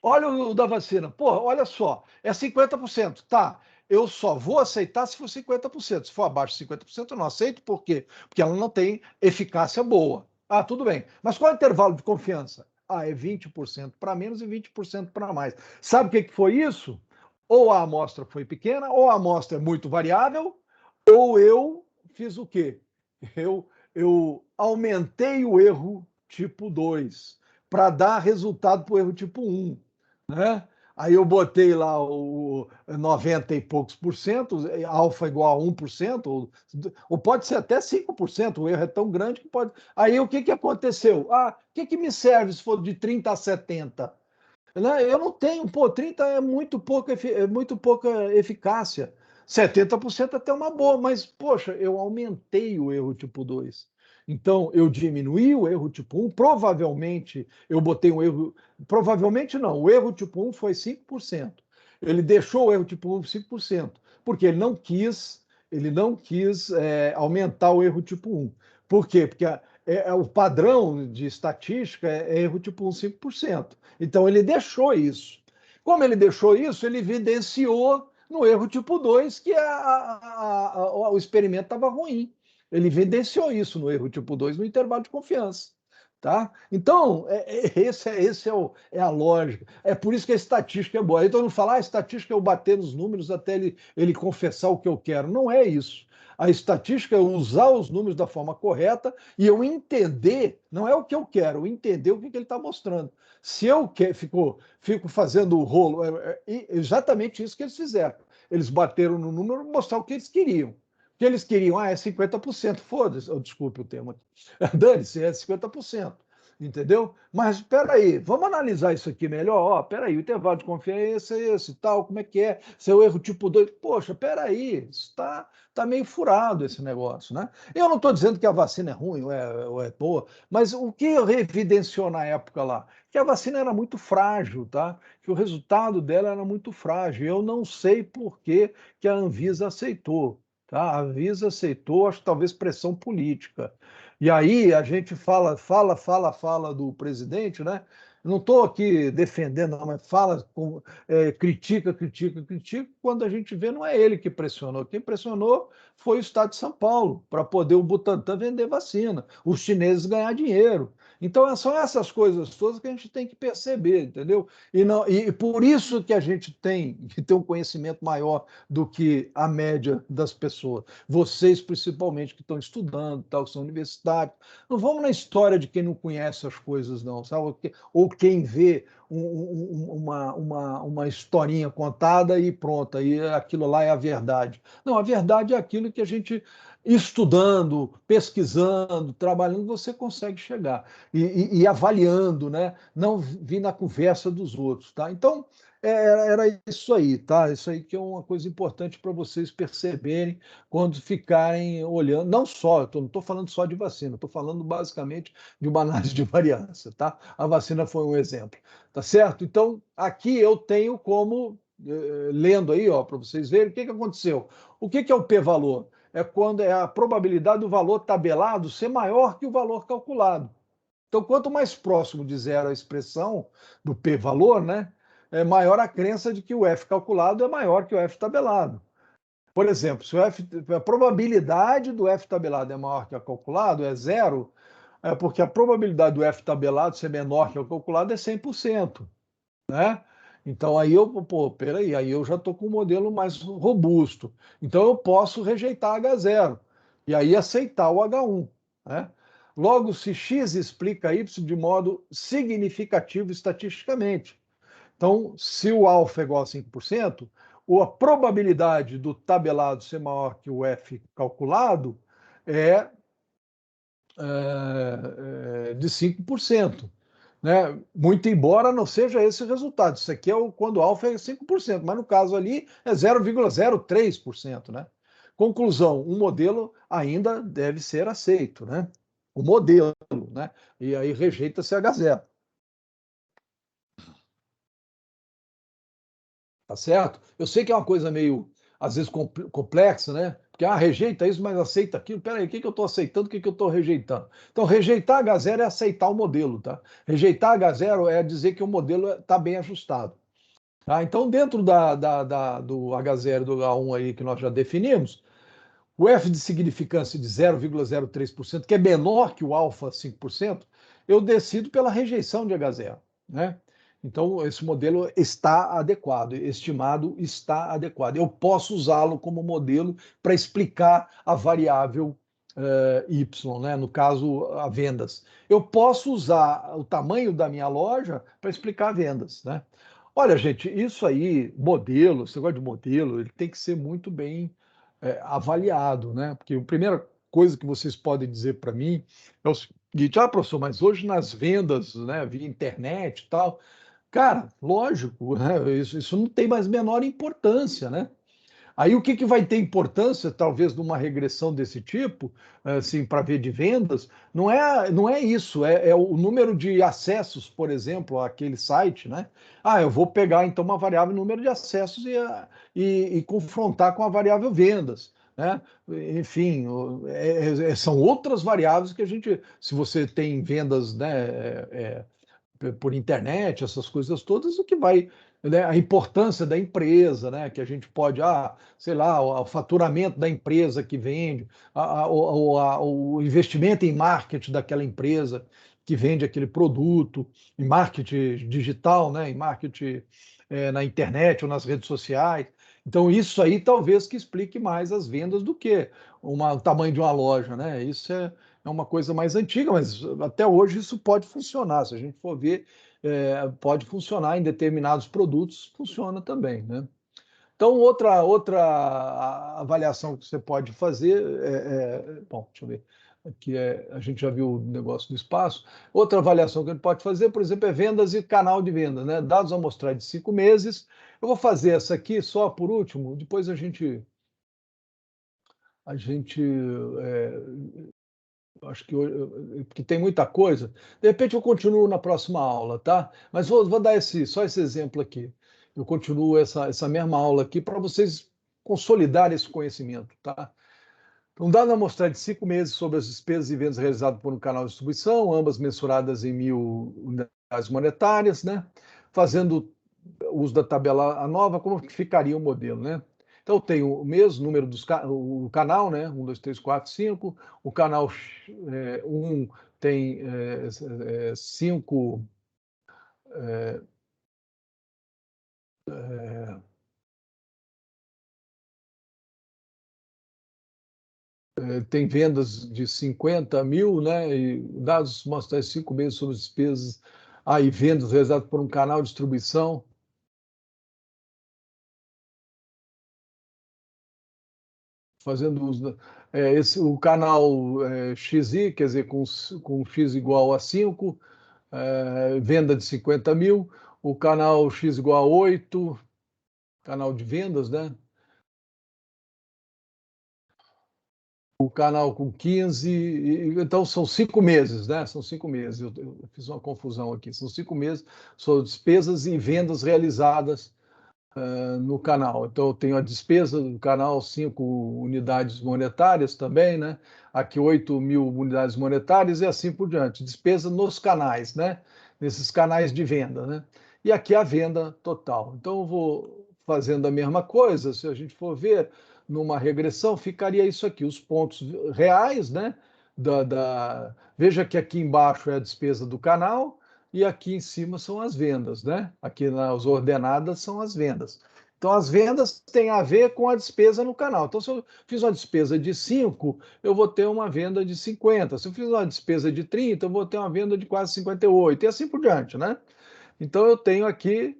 Olha o da vacina. Pô, olha só, é 50%. Tá, eu só vou aceitar se for 50%. Se for abaixo de 50%, eu não aceito. Por quê? Porque ela não tem eficácia boa. Ah, tudo bem. Mas qual é o intervalo de confiança? Ah, é 20% para menos e 20% para mais. Sabe o que foi isso? Ou a amostra foi pequena, ou a amostra é muito variável, ou eu fiz o quê? Eu aumentei o erro tipo 2 para dar resultado para o erro tipo 1. Né? Aí eu botei lá o 90 e poucos por cento, alfa igual a 1%, ou pode ser até 5%, o erro é tão grande que pode. Aí o que aconteceu? Ah, o que me serve se for de 30 a 70? Né? Eu não tenho, 30 é muito pouca eficácia. 70% até uma boa, mas, poxa, eu aumentei o erro tipo 2. Então, eu diminuí o erro tipo 1, provavelmente eu botei um erro. Provavelmente não, o erro tipo 1 foi 5%. Ele deixou o erro tipo 1 5%, porque ele não quis aumentar o erro tipo 1. Por quê? Porque o padrão de estatística é erro tipo 1, 5%. Então, ele deixou isso. Como ele deixou isso, ele evidenciou no erro tipo 2, que o experimento estava ruim. Ele evidenciou isso no erro tipo 2 no intervalo de confiança. Tá? Então, esse é a lógica. É por isso que a estatística é boa. Aí todo mundo fala, a estatística é eu bater nos números até ele confessar o que eu quero. Não é isso. A estatística é usar os números da forma correta e eu entender, não é o que eu quero, eu entender o que ele está mostrando. Se eu fico fazendo o rolo, é exatamente isso que eles fizeram. Eles bateram no número e mostrar o que eles queriam. O que eles queriam, é 50%, foda-se, desculpe o termo aqui. Dane-se, é 50%. Entendeu? Mas espera aí, vamos analisar isso aqui melhor. Ó, espera aí, o intervalo de confiança é esse, tal, como é que é? Seu erro tipo 2. Poxa, espera aí, está meio furado esse negócio, né? Eu não estou dizendo que a vacina é ruim ou é boa, mas o que evidenciou na época lá? Que a vacina era muito frágil, tá? Que o resultado dela era muito frágil. Eu não sei por que a Anvisa aceitou. Tá? A Anvisa aceitou, acho que talvez pressão política. E aí a gente fala do presidente, né? Não estou aqui defendendo, não, mas critica. Quando a gente vê, não é ele que pressionou. Quem pressionou foi o Estado de São Paulo, para poder o Butantan vender vacina, os chineses ganhar dinheiro. Então, são essas coisas todas que a gente tem que perceber, entendeu? E por isso que a gente tem que ter um conhecimento maior do que a média das pessoas. Vocês, principalmente, que estão estudando, tal, que são universitários. Não vamos na história de quem não conhece as coisas, não, sabe? Ou quem vê uma historinha contada e pronta, e aquilo lá é a verdade. Não, a verdade é aquilo que a gente, estudando, pesquisando, trabalhando, você consegue chegar. E avaliando, né? Não vir na conversa dos outros, tá? Então, era isso aí, tá? Isso aí que é uma coisa importante para vocês perceberem quando ficarem olhando, não só, não estou falando só de vacina, estou falando basicamente de uma análise de variância, tá? A vacina foi um exemplo, tá certo? Então, aqui eu tenho como, lendo aí, ó, para vocês verem, o que aconteceu. O que é o p-valor? É quando é a probabilidade do valor tabelado ser maior que o valor calculado. Então, quanto mais próximo de zero a expressão do p-valor, né, é maior a crença de que o f calculado é maior que o f tabelado. Por exemplo, se a probabilidade do f tabelado é maior que a calculado, é zero, é porque a probabilidade do f tabelado ser menor que o calculado é 100%. Né? Então aí peraí, aí eu já estou com um modelo mais robusto. Então eu posso rejeitar H0 e aí aceitar o H1. Né? Logo, se x explica y de modo significativo estatisticamente. Então, se o alfa é igual a 5%, a probabilidade do tabelado ser maior que o f calculado é, de 5%. Né? Muito embora não seja esse o resultado. Isso aqui é quando alfa é 5%, mas no caso ali é 0,03%. Né? Conclusão, o modelo ainda deve ser aceito. Né? O modelo, né? E aí rejeita-se H0. Tá certo? Eu sei que é uma coisa meio, às vezes, complexa, né? Porque, rejeita isso, mas aceita aquilo. Peraí, o que eu estou aceitando, o que eu estou rejeitando? Então, rejeitar H0 é aceitar o modelo, tá? Rejeitar H0 é dizer que o modelo está bem ajustado. Tá? Então, dentro do H0 e do H1 aí que nós já definimos, o F de significância de 0,03%, que é menor que o alfa 5%, eu decido pela rejeição de H0, né? Então, esse modelo está adequado, estimado está adequado. Eu posso usá-lo como modelo para explicar a variável Y, né? No caso, a vendas. Eu posso usar o tamanho da minha loja para explicar vendas, né? Olha, gente, isso aí, modelo, esse negócio de modelo, ele tem que ser muito bem avaliado, né? Porque a primeira coisa que vocês podem dizer para mim é o seguinte: professor, mas hoje nas vendas, né, via internet e tal, cara, lógico, né, isso não tem mais menor importância, né? Aí o que vai ter importância, talvez, numa regressão desse tipo, assim, para ver de vendas, não é isso, é o número de acessos, por exemplo, àquele site, né? Eu vou pegar então uma variável número de acessos e confrontar com a variável vendas. Né? Enfim, são outras variáveis que a gente, se você tem vendas, né, por internet, essas coisas todas, o que vai né, a importância da empresa, né, que a gente pode, sei lá, o faturamento da empresa que vende, o investimento em marketing daquela empresa que vende aquele produto, em marketing digital, né, em marketing na internet ou nas redes sociais. Então, isso aí talvez que explique mais as vendas do que o tamanho de uma loja, né? Isso é uma coisa mais antiga, mas até hoje isso pode funcionar. Se a gente for ver, pode funcionar em determinados produtos, funciona também, né? Então, outra avaliação que você pode fazer bom, deixa eu ver, aqui a gente já viu o negócio do espaço. Outra avaliação que a gente pode fazer, por exemplo, é vendas e canal de venda, né? Dados a mostrar de 5 meses. Eu vou fazer essa aqui só por último, depois a gente acho que hoje, porque tem muita coisa. De repente eu continuo na próxima aula, tá? Mas vou dar só esse exemplo aqui. Eu continuo essa mesma aula aqui para vocês consolidarem esse conhecimento, tá? Então, dado a amostra de 5 meses sobre as despesas e vendas realizadas por um canal de distribuição, ambas mensuradas em 1.000 unidades monetárias, né? Fazendo uso da tabela nova, como que ficaria o modelo, né? Então, eu tenho o mesmo número o canal, né? 1, 2, 3, 4, 5. O canal 1 tem 5. Tem vendas de 50 mil, né? E dados mostram 5 meses sobre despesas. Aí, vendas realizadas por um canal de distribuição. Fazendo uso o canal XI, quer dizer, com X igual a 5, venda de 50 mil, o canal X igual a 8, canal de vendas, né? O canal com 15, então são 5 meses, né? São 5 meses, eu fiz uma confusão aqui, são 5 meses, são despesas e vendas realizadas no canal. Então, eu tenho a despesa do canal, 5 unidades monetárias também, né? Aqui 8.000 unidades monetárias e assim por diante. Despesa nos canais, né? Nesses canais de venda, né? E aqui a venda total. Então, eu vou fazendo a mesma coisa. Se a gente for ver numa regressão, ficaria isso aqui, os pontos reais, né? Veja que aqui embaixo é a despesa do canal, e aqui em cima são as vendas, né? Aqui nas ordenadas são as vendas. Então, as vendas têm a ver com a despesa no canal. Então, se eu fiz uma despesa de 5, eu vou ter uma venda de 50. Se eu fiz uma despesa de 30, eu vou ter uma venda de quase 58, e assim por diante, né? Então, eu tenho aqui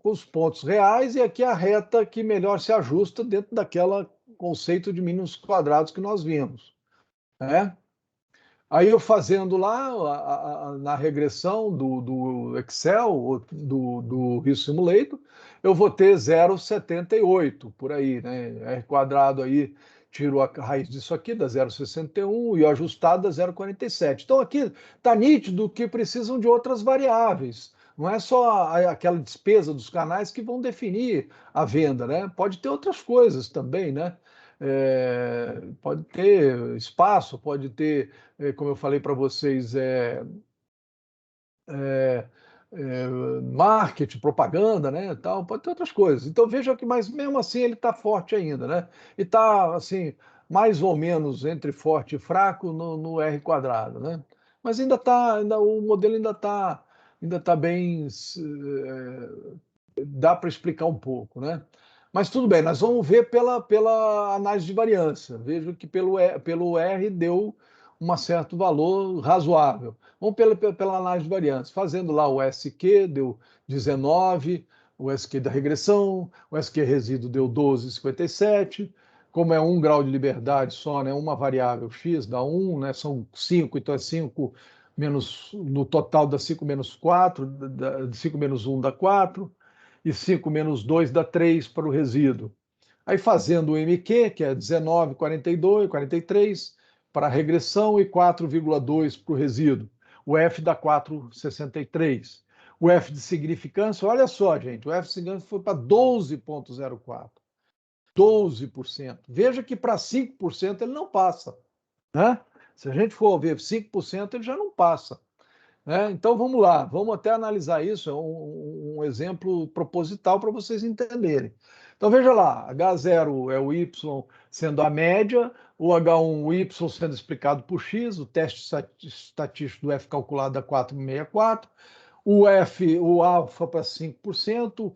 os pontos reais e aqui a reta que melhor se ajusta dentro daquele conceito de mínimos quadrados que nós vimos, né? Aí eu fazendo lá na regressão do Excel, do Rio Simulator, eu vou ter 0,78 por aí, né? R quadrado aí, tiro a raiz disso aqui, dá 0,61 e o ajustado dá 0,47. Então aqui está nítido que precisam de outras variáveis. Não é só aquela despesa dos canais que vão definir a venda, né? Pode ter outras coisas também, né? Pode ter espaço, pode ter, como eu falei para vocês, é, marketing, propaganda, né, tal, pode ter outras coisas. Então veja que, mas mesmo assim ele está forte ainda, né? E está assim mais ou menos entre forte e fraco no R quadrado, né? Mas o modelo ainda tá bem, dá para explicar um pouco, né? Mas tudo bem, nós vamos ver pela análise de variância. Vejo que pelo R deu um certo valor razoável. Vamos pela análise de variância. Fazendo lá o SQ, deu 19, o SQ da regressão, o SQ resíduo deu 12,57. Como é 1 grau de liberdade só, né, uma variável x dá 1, né, são 5, então é 5 menos, no total dá 5 menos 4, 5 menos 1 dá 4 e 5 menos 2 dá 3 para o resíduo. Aí fazendo o MQ, que é 19, 42, 43 para a regressão e 4,2 para o resíduo. O F dá 4,63. O F de significância, olha só, gente, o F de significância foi para 12,04. 12%. Veja que para 5% ele não passa, né? Se a gente for ver 5%, ele já não passa. né? Então, vamos lá, vamos até analisar isso, é um exemplo proposital para vocês entenderem. Então, veja lá, H0 é o Y sendo a média, o H1, o Y sendo explicado por X, o teste estatístico do F calculado a 4,64, o F, o alfa para 5%,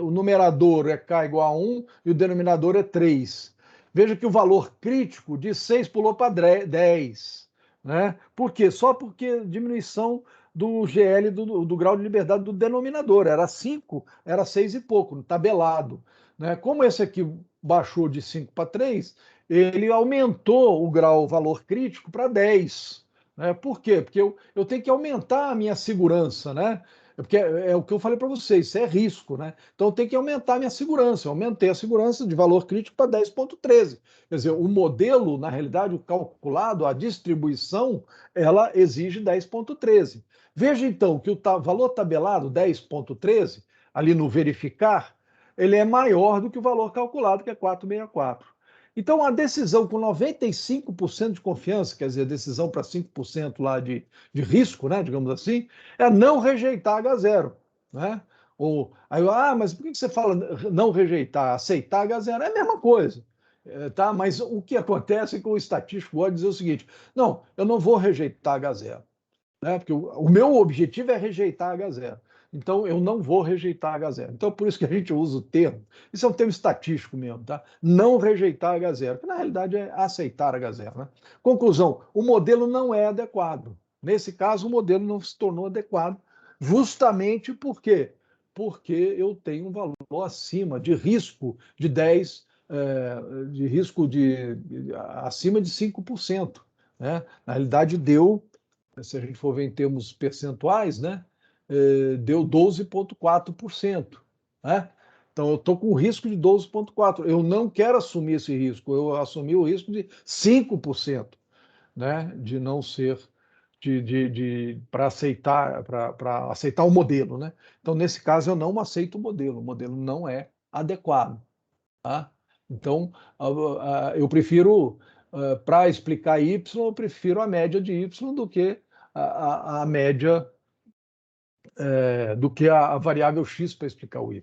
o numerador é K igual a 1 e o denominador é 3. Veja que o valor crítico de 6 pulou para 10. Né? Por quê? Só porque diminuição do GL, do grau de liberdade do denominador. Era 5, era 6 e pouco, tabelado. Né? Como esse aqui baixou de 5 para 3, ele aumentou o valor crítico para 10. Né? Por quê? Porque eu tenho que aumentar a minha segurança, né? Porque é o que eu falei para vocês, isso é risco, né? Então eu tenho que aumentar a minha segurança. Eu aumentei a segurança de valor crítico para 10,13. Quer dizer, o modelo, na realidade, o calculado, a distribuição, ela exige 10,13. Veja então que o valor tabelado, 10,13, ali no verificar, ele é maior do que o valor calculado, que é 4,64. Então, a decisão com 95% de confiança, quer dizer, a decisão para 5% lá de risco, né, digamos assim, é não rejeitar H0. Né? Mas por que você fala não rejeitar, aceitar H0? É a mesma coisa. Tá? Mas o que acontece é que o estatístico pode dizer o seguinte: não, eu não vou rejeitar H0. Né? Porque o meu objetivo é rejeitar H0. Então, eu não vou rejeitar H0. Então, por isso que a gente usa o termo, isso é um termo estatístico mesmo, tá? Não rejeitar H0, que na realidade é aceitar H0. Né? Conclusão, o modelo não é adequado. Nesse caso, o modelo não se tornou adequado, justamente por quê? Porque eu tenho um valor acima de risco de 10, de risco acima de 5%. Né? Na realidade, deu, se a gente for ver em termos percentuais, né, deu 12,4%. Né? Então, eu estou com um risco de 12,4%. Eu não quero assumir esse risco, eu assumi o risco de 5%, né, de não ser, para aceitar o modelo. Né? Então, nesse caso, eu não aceito o modelo não é adequado. Tá? Então, eu prefiro, para explicar Y, eu prefiro a média de Y do que a média, do que a variável X para explicar o Y.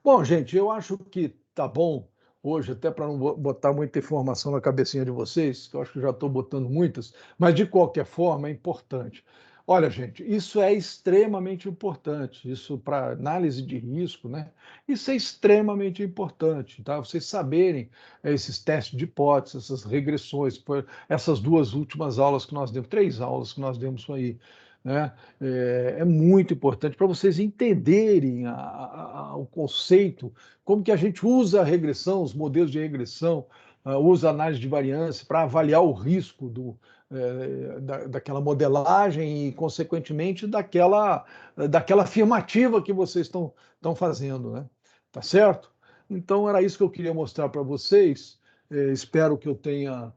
Bom, gente, eu acho que tá bom hoje, até para não botar muita informação na cabecinha de vocês, que eu acho que já estou botando muitas, mas de qualquer forma é importante. Olha, gente, isso é extremamente importante, isso para análise de risco, né? Isso é extremamente importante, tá? Vocês saberem esses testes de hipótese, essas regressões, essas duas últimas aulas que nós demos, 3 aulas que nós demos aí, né? É muito importante para vocês entenderem o conceito, como que a gente usa a regressão, os modelos de regressão, usa a análise de variância para avaliar o risco daquela modelagem e, consequentemente, daquela afirmativa que vocês estão fazendo, né? Tá certo? Então, era isso que eu queria mostrar para vocês. Espero que eu tenha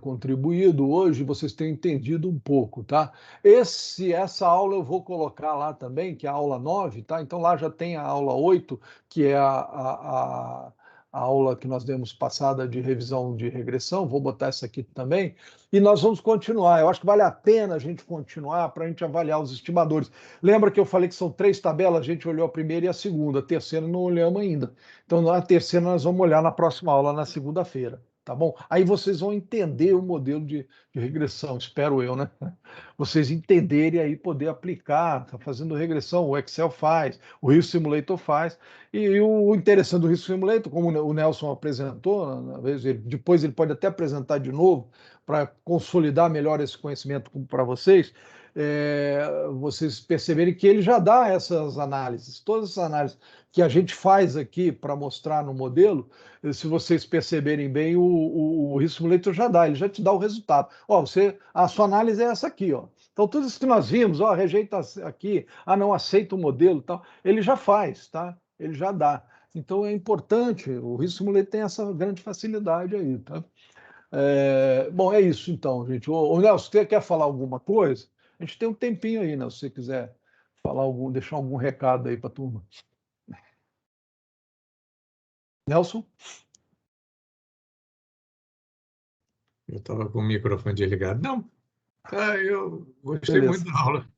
contribuído hoje, vocês tenham entendido um pouco, tá? Essa aula eu vou colocar lá também, que é a aula 9, tá? Então lá já tem a aula 8, que é a aula que nós demos passada de revisão de regressão, vou botar essa aqui também, e nós vamos continuar. Eu acho que vale a pena a gente continuar para a gente avaliar os estimadores. Lembra que eu falei que são 3 tabelas, a gente olhou a primeira e a segunda, a terceira não olhamos ainda. Então, a terceira nós vamos olhar na próxima aula, na segunda-feira. Tá bom? Aí vocês vão entender o modelo de regressão, espero eu, né? Vocês entenderem aí, poder aplicar, tá fazendo regressão, o Excel faz, o Risk Simulator faz, e o interessante do Risk Simulator, como o Nelson apresentou, depois ele pode até apresentar de novo, para consolidar melhor esse conhecimento para vocês, vocês perceberem que ele já dá essas análises, todas essas análises que a gente faz aqui para mostrar no modelo, se vocês perceberem bem, o Risk Simulator já dá, ele já te dá o resultado. Ó, a sua análise é essa aqui, ó. Então, tudo isso que nós vimos, ó, rejeita aqui, não aceita o modelo, tal, ele já faz, tá? Ele já dá. Então, é importante, o Risk Simulator tem essa grande facilidade aí, tá? Bom, é isso então, gente. O Nelson, você quer falar alguma coisa? A gente tem um tempinho aí, né? Se você quiser deixar algum recado aí para a turma. Nelson? Eu estava com o microfone desligado. Não, Eu gostei Beleza. muito da aula.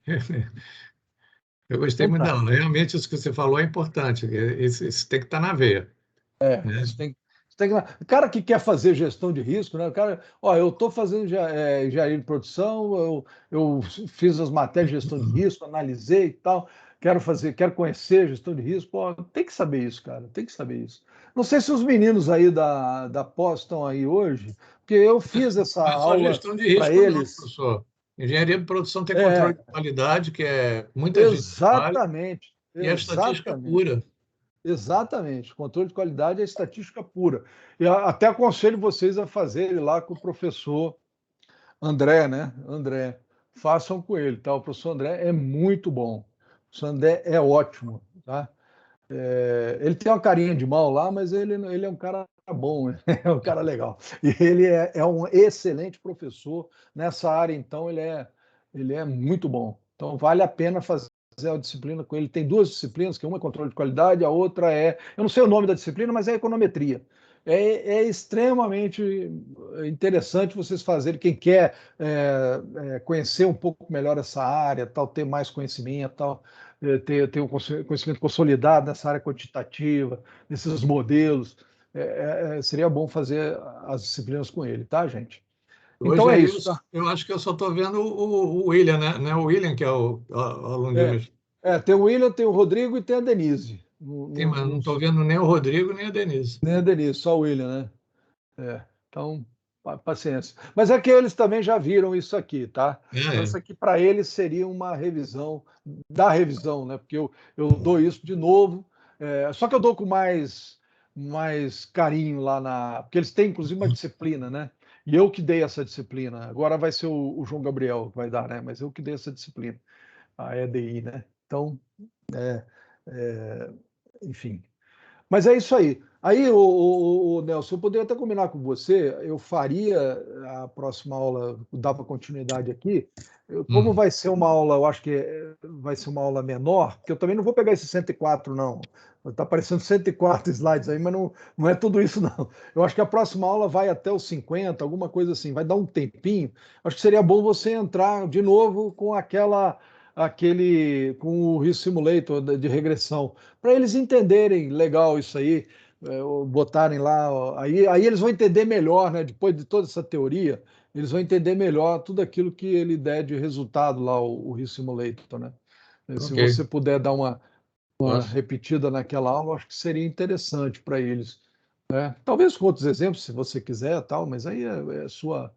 Eu gostei Então muito da tá. aula. Realmente, isso que você falou é importante. Isso tem que estar na veia, né? Isso tem que... O cara que quer fazer gestão de risco, né? O cara, ó, eu estou fazendo engenharia de produção, eu fiz as matérias de gestão de risco, analisei e tal, quero conhecer gestão de risco. Pô, tem que saber isso, cara, tem que saber isso. Não sei se os meninos aí da pós estão aí hoje, porque eu fiz essa Não é só aula gestão de para risco, não, eles. professor. Engenharia de produção tem controle É, de qualidade, que muita gente trabalha, exatamente, e é estatística exatamente. pura. Exatamente, controle de qualidade é estatística pura. E até aconselho vocês a fazerem lá com o professor André, né? André, façam com ele, tá? O professor André é muito bom. O professor André é ótimo, tá? Ele tem uma carinha de mal lá, mas ele é um cara bom, né? É um cara legal. E ele é um excelente professor nessa área, então ele é muito bom. Então vale a pena fazer a disciplina com ele. Tem duas disciplinas, que uma é controle de qualidade, a outra eu não sei o nome da disciplina, mas é econometria. É extremamente interessante vocês fazerem. Quem quer conhecer um pouco melhor essa área, tal, ter mais conhecimento, tal, ter um conhecimento consolidado nessa área quantitativa, nesses modelos, seria bom fazer as disciplinas com ele, tá, gente? Hoje Então é aí isso, tá? eu acho que eu só estou vendo o William, né? Não é o William que é o aluno de É, hoje. tem o William, tem o Rodrigo e tem a Denise. Sim, mas não estou vendo nem o Rodrigo nem a Denise. Nem a Denise, só o William, né? Então, paciência. Mas é que eles também já viram isso aqui, tá? Então, É, isso aqui para eles seria uma revisão da revisão, né? Porque eu dou isso de novo, só que eu dou com mais carinho lá Porque eles têm, inclusive, uma disciplina, né? E eu que dei essa disciplina. Agora vai ser o João Gabriel que vai dar, né? Mas eu que dei essa disciplina, a EDI, né? Então, é, enfim. Mas é isso aí. Aí, o Nelson, eu poderia até combinar com você, eu faria a próxima aula, dava continuidade aqui. Como hum, vai ser uma aula, eu acho que vai ser uma aula menor, porque eu também não vou pegar esses 104, não. Está aparecendo 104 slides aí, mas não é tudo isso, não. Eu acho que a próxima aula vai até os 50, alguma coisa assim, vai dar um tempinho. Acho que seria bom você entrar de novo com com o Risk Simulator de regressão para eles entenderem legal isso aí, botarem lá, aí eles vão entender melhor, né? Depois de toda essa teoria, eles vão entender melhor tudo aquilo que ele der de resultado lá, o Risk Simulator, né? Se ok, você puder dar uma posso. repetida naquela aula, acho que seria interessante para eles, né? Talvez com outros exemplos, se você quiser, tal, mas aí é sua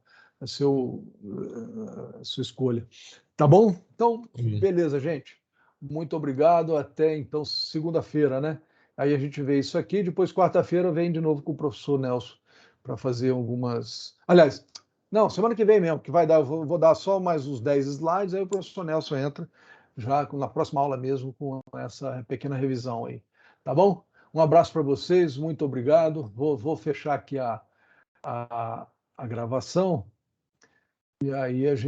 escolha. Tá bom? Então, beleza, gente. Muito obrigado. Até então, segunda-feira, né? Aí a gente vê isso aqui. Depois, quarta-feira, vem de novo com o professor Nelson para fazer algumas. Aliás, não, semana que vem mesmo, que vai dar, vou dar só mais uns 10 slides, aí o professor Nelson entra já na próxima aula mesmo com essa pequena revisão aí. Tá bom? Um abraço para vocês, muito obrigado. Vou fechar aqui a gravação e aí a gente